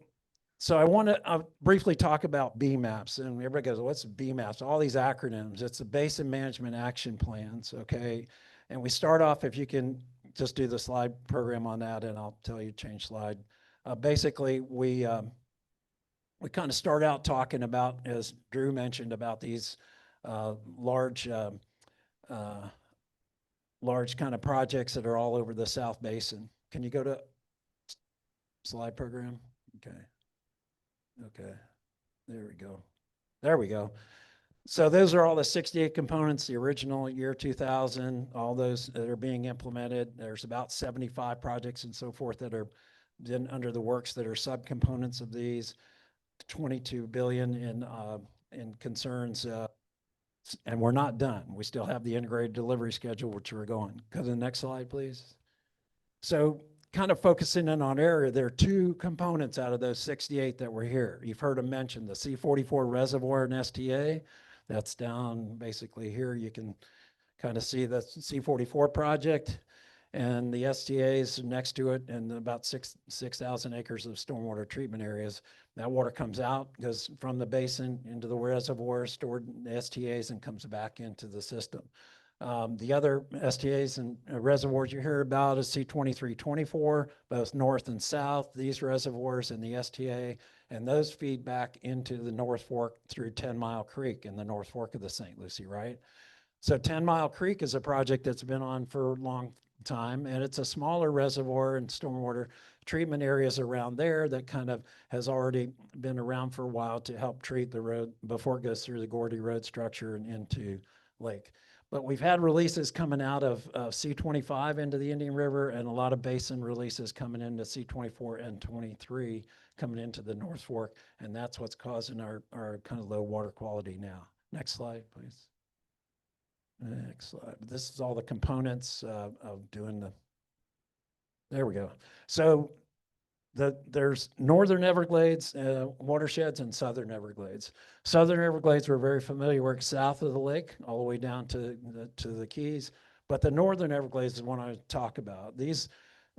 I want to briefly talk about BMAPs. And everybody goes, what's BMAPs? All these acronyms. It's the Basin Management Action Plans, okay? And we start off, if you can just do the slide program on that, and I'll tell you change slide. Basically, we kind of start out talking about, as Drew mentioned, about these large kind of projects that are all over the South Basin. Can you go to slide program? Okay. There we go. There we go. So those are all the 68 components, the original year 2000, all those that are being implemented. There's about 75 projects and so forth that are then under the works that are subcomponents of these. 22 billion in concerns, and we're not done. We still have the integrated delivery schedule, which we're going. Go to the next slide, please. So kind of focusing in on area, there are two components out of those 68 that were here. You've heard them mention the C-44 reservoir and STA. That's down basically here. You can kind of see the C-44 project and the STAs next to it, and about 6,000 acres of stormwater treatment areas. That water comes out, goes from the basin into the reservoir, stored in the STAs, and comes back into the system. The other STAs and reservoirs you hear about is C-23, 24, both north and south, these reservoirs and the STA, and those feed back into the North Fork through 10 Mile Creek in the North Fork of the St. Lucie, right? So 10 Mile Creek is a project that's been on for a long time, and it's a smaller reservoir and stormwater treatment areas around there that kind of has already been around for a while to help treat the road before it goes through the Gordy Road structure and into lake. But we've had releases coming out of C-25 into the Indian River, and a lot of basin releases coming into C-24 and 23 coming into the North Fork, and that's what's causing our kind of low water quality now. Next slide, please. Next slide. This is all the components of doing the, there we go. So there's Northern Everglades watersheds and Southern Everglades. Southern Everglades we're very familiar with, south of the lake, all the way down to the Keys. But the Northern Everglades is one I talk about. These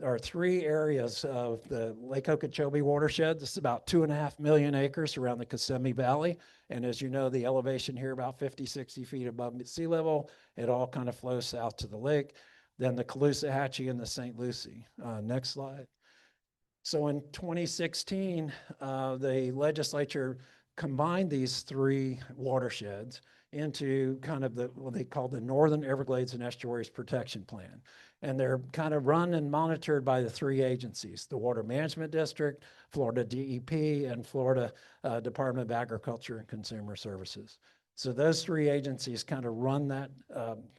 are three areas of the Lake Okeechobee watershed. This is about 2.5 million acres around the Kissimmee Valley. And as you know, the elevation here about 50, 60 feet above sea level. It all kind of flows south to the lake. Then the Caloosahatchee and the St. Lucie. Next slide. So in 2016, the legislature combined these three watersheds into kind of what they call the Northern Everglades and Estuaries Protection Plan. And they're kind of run and monitored by the three agencies, the Water Management District, Florida DEP, and Florida Department of Agriculture and Consumer Services. So those three agencies kind of run that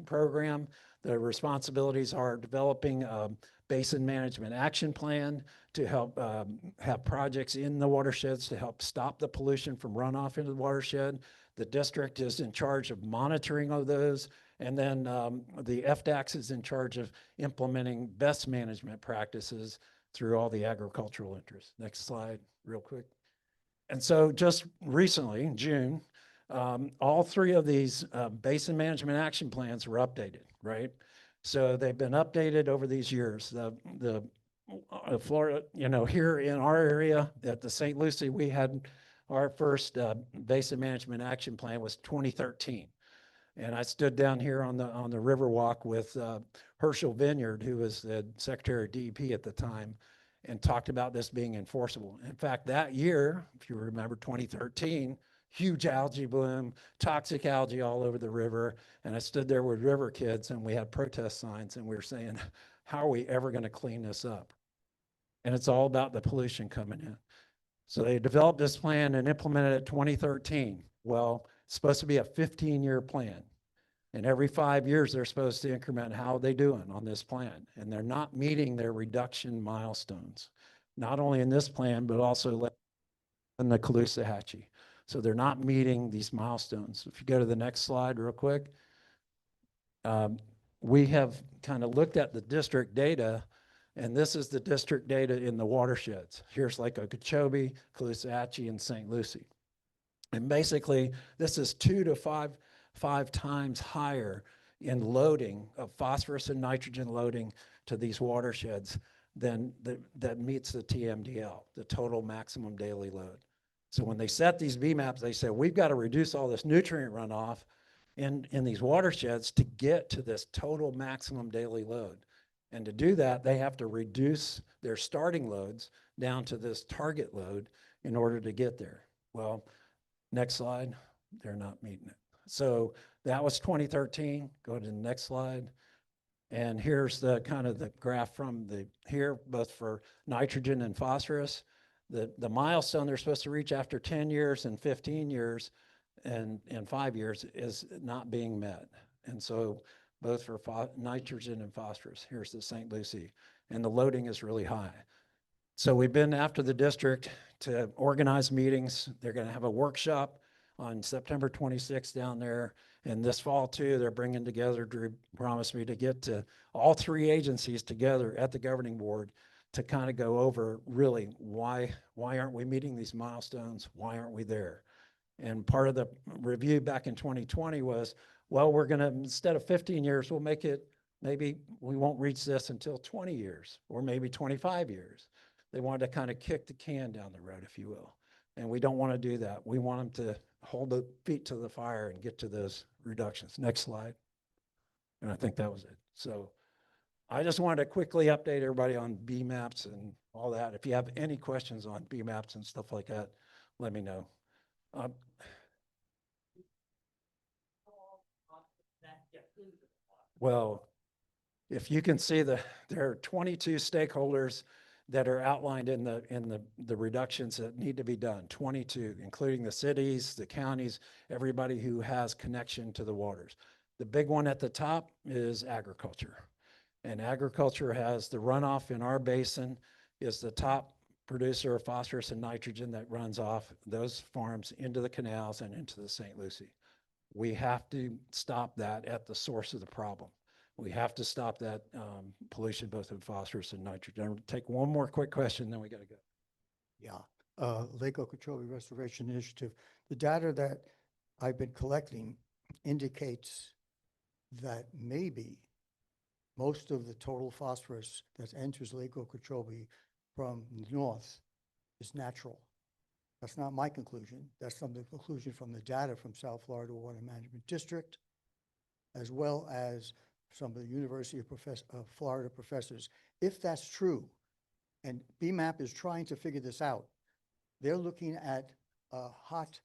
program. The responsibilities are developing a basin management action plan to help have projects in the watersheds to help stop the pollution from runoff into the watershed. The district is in charge of monitoring of those. And then the FDACS is in charge of implementing best management practices through all the agricultural interests. Next slide, real quick. And so just recently, in June, all three of these basin management action plans were updated, right? So they've been updated over these years. The Florida, you know, here in our area at the St. Lucie, we had our first basin management action plan was 2013. And I stood down here on the Riverwalk with Herschel Vineyard, who was the Secretary of DEP at the time, and talked about this being enforceable. In fact, that year, if you remember 2013, huge algae bloom, toxic algae all over the river. And I stood there with river kids and we had protest signs and we were saying, how are we ever going to clean this up? And it's all about the pollution coming in. So they developed this plan and implemented it 2013. Well, it's supposed to be a 15-year plan. And every 5 years, they're supposed to increment how they doing on this plan. And they're not meeting their reduction milestones, not only in this plan, but also in the Caloosahatchee. So they're not meeting these milestones. If you go to the next slide real quick, we have kind of looked at the district data, and this is the district data in the watersheds. Here's like Okeechobee, Caloosahatchee, and St. Lucie. And basically, this is 2 to 5 times higher in loading of phosphorus and nitrogen loading to these watersheds than that meets the TMDL, the total maximum daily load. So when they set these BMAPs, they said, we've got to reduce all this nutrient runoff in these watersheds to get to this total maximum daily load. And to do that, they have to reduce their starting loads down to this target load in order to get there. Well, next slide, they're not meeting it. So that was 2013. Go to the next slide. And here's the kind of the graph from here, both for nitrogen and phosphorus. The milestone they're supposed to reach after 10 years and 15 years and 5 years is not being met. And so both for nitrogen and phosphorus, here's the St. Lucie, and the loading is really high. So we've been after the district to organize meetings. They're going to have a workshop on September 26th down there. And this fall too, they're bringing together, Drew promised me to get to all 3 agencies together at the governing board to kind of go over really why aren't we meeting these milestones? Why aren't we there? And part of the review back in 2020 was, well, we're gonna, instead of 15 years, we'll make it, maybe we won't reach this until 20 years or maybe 25 years. They wanted to kind of kick the can down the road, if you will. And we don't want to do that. We want them to hold the feet to the fire and get to those reductions. Next slide. And I think that was it. So I just wanted to quickly update everybody on BMAPs and all that. If you have any questions on BMAPs and stuff like that, let me know. Well, if you can see there are 22 stakeholders that are outlined in the reductions that need to be done, 22, including the cities, the counties, everybody who has connection to the waters. The big one at the top is agriculture. And agriculture has the runoff in our basin is the top producer of phosphorus and nitrogen that runs off those farms into the canals and into the St. Lucie. We have to stop that at the source of the problem. We have to stop that pollution, both in phosphorus and nitrogen. I'll take one more quick question, then we got to go. Yeah, Lake Okeechobee Restoration Initiative. The data that I've been collecting indicates that maybe most of the total phosphorus that enters Lake Okeechobee from the north is natural. That's not my conclusion. That's from the conclusion from the data from South Florida Water Management District, as well as some of the University of Florida professors. If that's true, and BMAP is trying to figure this out, they're looking at hot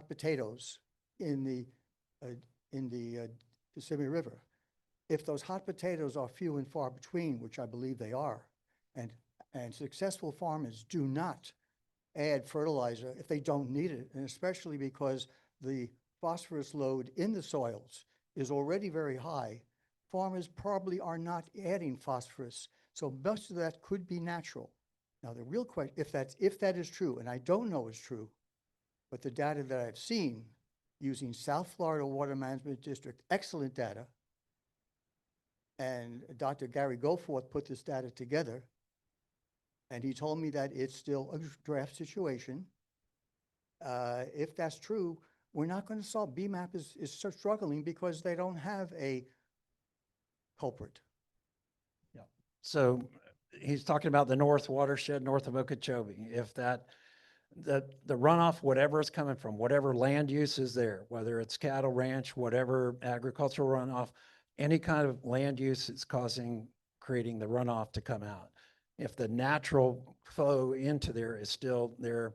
potatoes in the Kissimmee River. If those hot potatoes are few and far between, which I believe they are, and successful farmers do not add fertilizer if they don't need it, and especially because the phosphorus load in the soils is already very high, farmers probably are not adding phosphorus. So most of that could be natural. Now the real question, if that is true, and I don't know is true, but the data that I've seen using South Florida Water Management District, excellent data, and Dr. Gary Goforth put this data together, and he told me that it's still a draft situation. If that's true, we're not going to solve. BMAP is struggling because they don't have a culprit. So he's talking about the north watershed, north of Okeechobee. If that the runoff, whatever is coming from, whatever land use is there, whether it's cattle ranch, whatever agricultural runoff, any kind of land use is creating the runoff to come out. If the natural flow into there is still there,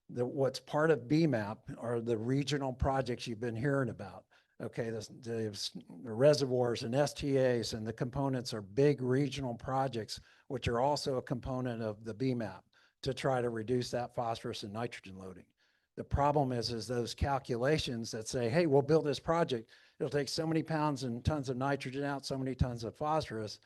what's part of BMAP are the regional projects you've been hearing about. Okay, the reservoirs and STAs and the components are big regional projects, which are also a component of the BMAP to try to reduce that phosphorus and nitrogen loading. The problem is those calculations that say, hey, we'll build this project. It'll take so many pounds and tons of nitrogen out, so many tons of phosphorus.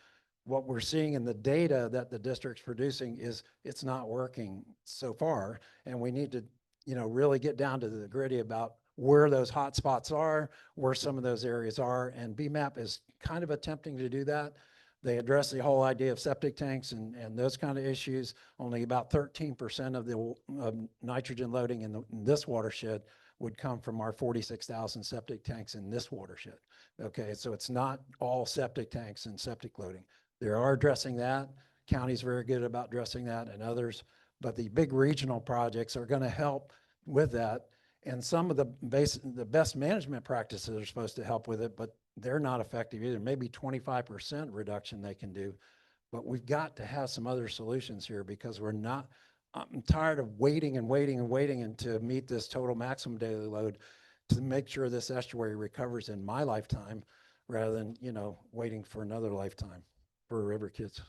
What we're seeing in the data that the district's producing is it's not working so far. And we need to, really get down to the gritty about where those hot spots are, where some of those areas are. And BMAP is kind of attempting to do that. They address the whole idea of septic tanks and those kind of issues. Only about 13% of the nitrogen loading in this watershed would come from our 46,000 septic tanks in this watershed. Okay, so it's not all septic tanks and septic loading. They are addressing that. County's very good about addressing that and others, but the big regional projects are going to help with that. And some of the best management practices are supposed to help with it, but they're not effective either. Maybe 25% reduction they can do, but we've got to have some other solutions here because I'm tired of waiting and waiting and waiting and to meet this total maximum daily load to make sure this estuary recovers in my lifetime rather than, waiting for another lifetime for river kids.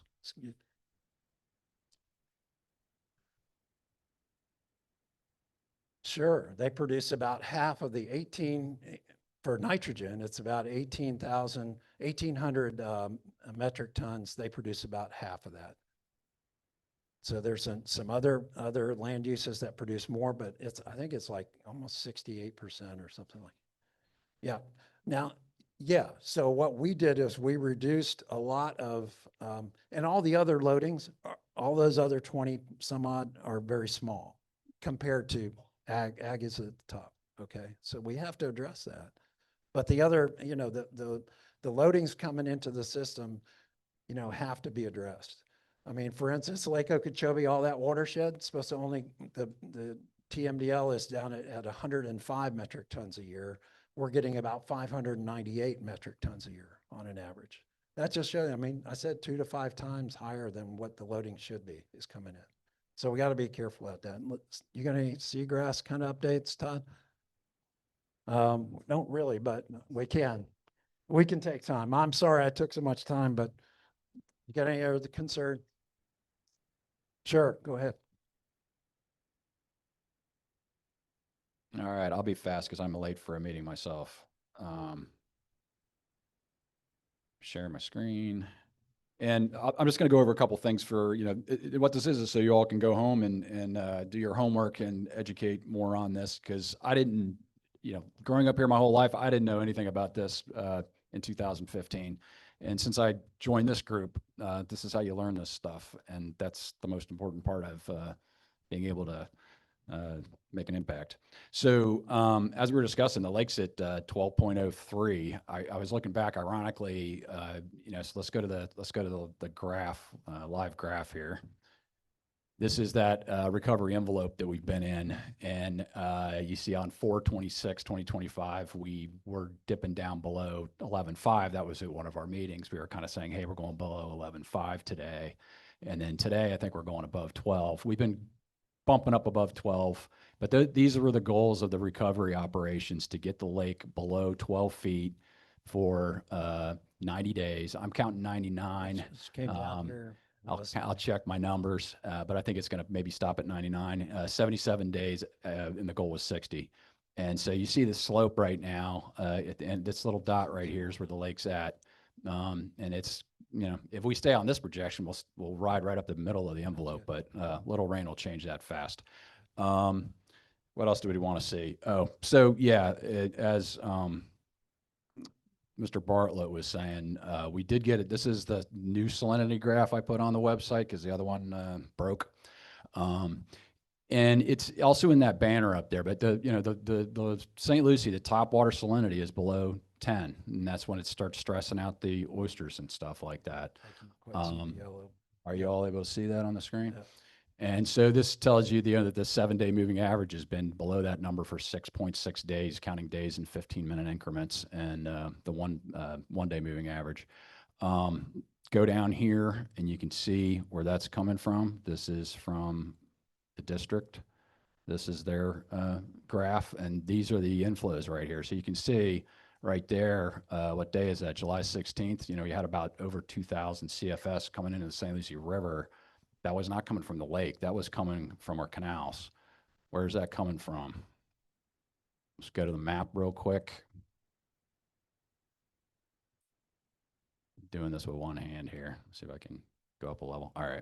Sure, they produce about half of the 18, for nitrogen, it's about 1,800 metric tons. They produce about half of that. So there's some other land uses that produce more, but I think it's like almost 68% or something like. Yeah. Now, yeah. So what we did is we reduced a lot of, and all the other loadings, all those other 20 some odd are very small compared to ag. Ag is at the top. Okay. So we have to address that. But the other, the loadings coming into the system, have to be addressed. I mean, for instance, Lake Okeechobee, all that watershed, supposed to only, the TMDL is down at 105 metric tons a year. We're getting about 598 metric tons a year on an average. That just shows, I said 2 to 5 times higher than what the loading should be is coming in. So we got to be careful about that. You got any seagrass kind of updates, Todd? Don't really, but we can take time. I'm sorry I took so much time, but you got any other concern? Sure, go ahead. All right, I'll be fast because I'm late for a meeting myself. Share my screen. And I'm just going to go over a couple things for, what this is so you all can go home and do your homework and educate more on this, because I didn't, growing up here my whole life, I didn't know anything about this in 2015. And since I joined this group, this is how you learn this stuff. And that's the most important part of being able to make an impact. So as we were discussing, the lake's at 12.03. I was looking back, ironically, so let's go to the graph, live graph here. This is that recovery envelope that we've been in. And you see on 4/26/2025, we were dipping down below 11.5. That was at one of our meetings. We were kind of saying, hey, we're going below 11.5 today. And then today, I think we're going above 12. We've been bumping up above 12, but these were the goals of the recovery operations, to get the lake below 12 feet for 90 days. I'm counting 99. Just came down here. I'll check my numbers, but I think it's going to maybe stop at 99, 77 days, and the goal was 60. And so you see the slope right now at the end. This little dot right here is where the lake's at, and it's, if we stay on this projection, we'll ride right up the middle of the envelope. But little rain will change that fast. What else do we want to see? Oh, so yeah, as Mr. Bartlett was saying, we did get it. This is the new salinity graph I put on the website because the other one broke. And it's also in that banner up there. But the St. Lucie, the top water salinity is below 10, and that's when it starts stressing out the oysters and stuff like that. Are you all able to see that on the screen? Yeah. And so this tells you that the 7-day moving average has been below that number for 6.6 days, counting days in 15-minute increments, and the one-day moving average. Go down here and you can see where that's coming from. This is from the district. This is their graph, and these are the inflows right here. So you can see right there, what day is that? July 16th. You know, you had about over 2,000 CFS coming into the St. Lucie River. That was not coming from the lake. That was coming from our canals. Where's that coming from? Let's go to the map real quick. Doing this with one hand here. See if I can go up a level. All right.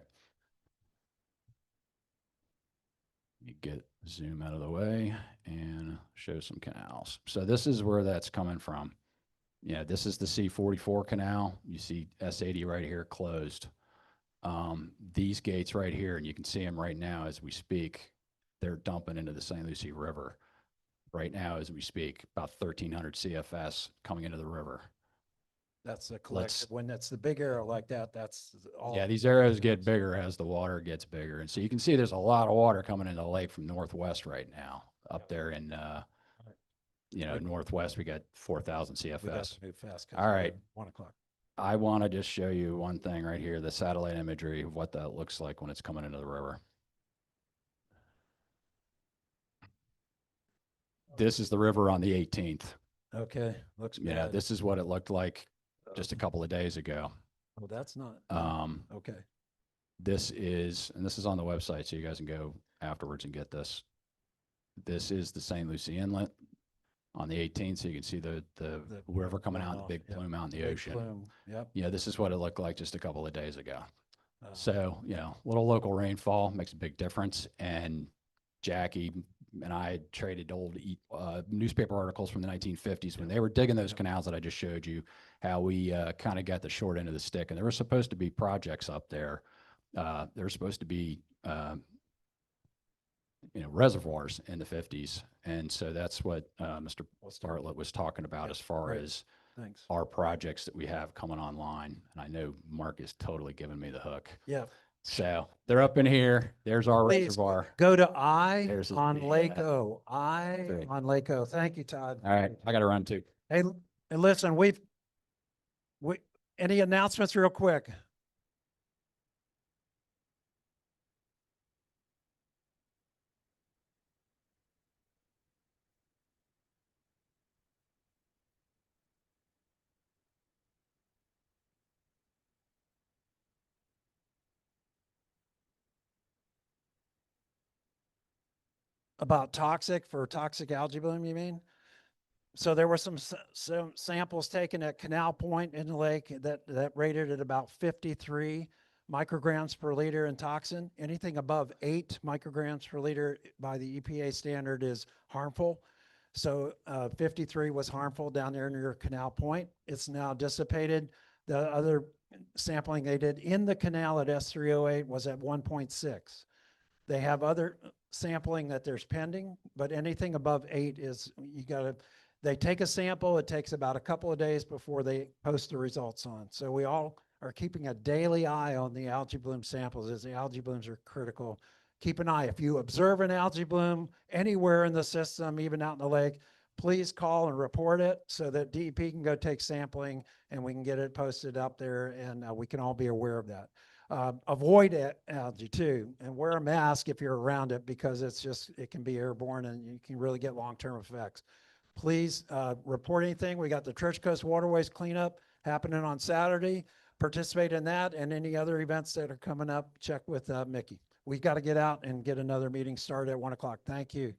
You get zoom out of the way and show some canals. So this is where that's coming from. Yeah, this is the C44 canal. You see S80 right here closed. These gates right here, and you can see them right now as we speak, they're dumping into the St. Lucie River right now as we speak, about 1,300 CFS coming into the river. That's the collective. When it's the big arrow like that, that's all. Yeah, these arrows get bigger as the water gets bigger. And so you can see there's a lot of water coming into the lake from northwest right now. Up there in, you know, northwest, we got 4,000 CFS. We got to move fast. 'Cause All we're right. 1 o'clock. I want to just show you one thing right here, the satellite imagery of what that looks like when it's coming into the river. This is the river on the 18th. Okay, looks bad. Yeah, this is what it looked like just a couple of days ago. Well, that's not, okay. This is, and this is on the website, so you guys can go afterwards and get this. This is the St. Lucie Inlet on the 18th, so you can see the river coming out, the big plume out in the Big ocean. plume, yep. Yeah, this is what it looked like just a couple of days ago. Oh. So, you know, little local rainfall makes a big difference. And Jackie and I had traded old newspaper articles from the 1950s when they were digging those canals that I just showed you, how we kind of got the short end of the stick. And there were supposed to be projects up there. There were supposed to be, you know, reservoirs in the 50s. And so that's what Mr. Bartlett was talking about as far great. as Thanks. our projects that we have coming online. And I know Mark is totally giving me the hook. Yeah. So they're up in here. There's our Please reservoir. Go to I There's his- on yeah. Lake O. I Great. on Lake O. Thank you, Todd. All right, I got to run too. Hey, and listen, we, any announcements real quick? About toxic algae bloom, you mean? So there were some samples taken at Canal Point in the lake that rated at about 53 micrograms per liter in toxin. Anything above 8 micrograms per liter by the EPA standard is harmful. So 53 was harmful down there near Canal Point. It's now dissipated. The other sampling they did in the canal at S308 was at 1.6. They have other sampling that there's pending, but anything above 8 is, they take a sample, it takes about a couple of days before they post the results on. So we all are keeping a daily eye on the algae bloom samples, as the algae blooms are critical. Keep an eye. If you observe an algae bloom anywhere in the system, even out in the lake, please call and report it so that DEP can go take sampling and we can get it posted up there, and we can all be aware of that. Avoid algae too, and wear a mask if you're around it, because it can be airborne and you can really get long-term effects. Please report anything. We got the Church Coast Waterways cleanup happening on Saturday. Participate in that and any other events that are coming up. Check with Mickey. We've got to get out and get another meeting started at 1 o'clock. Thank you.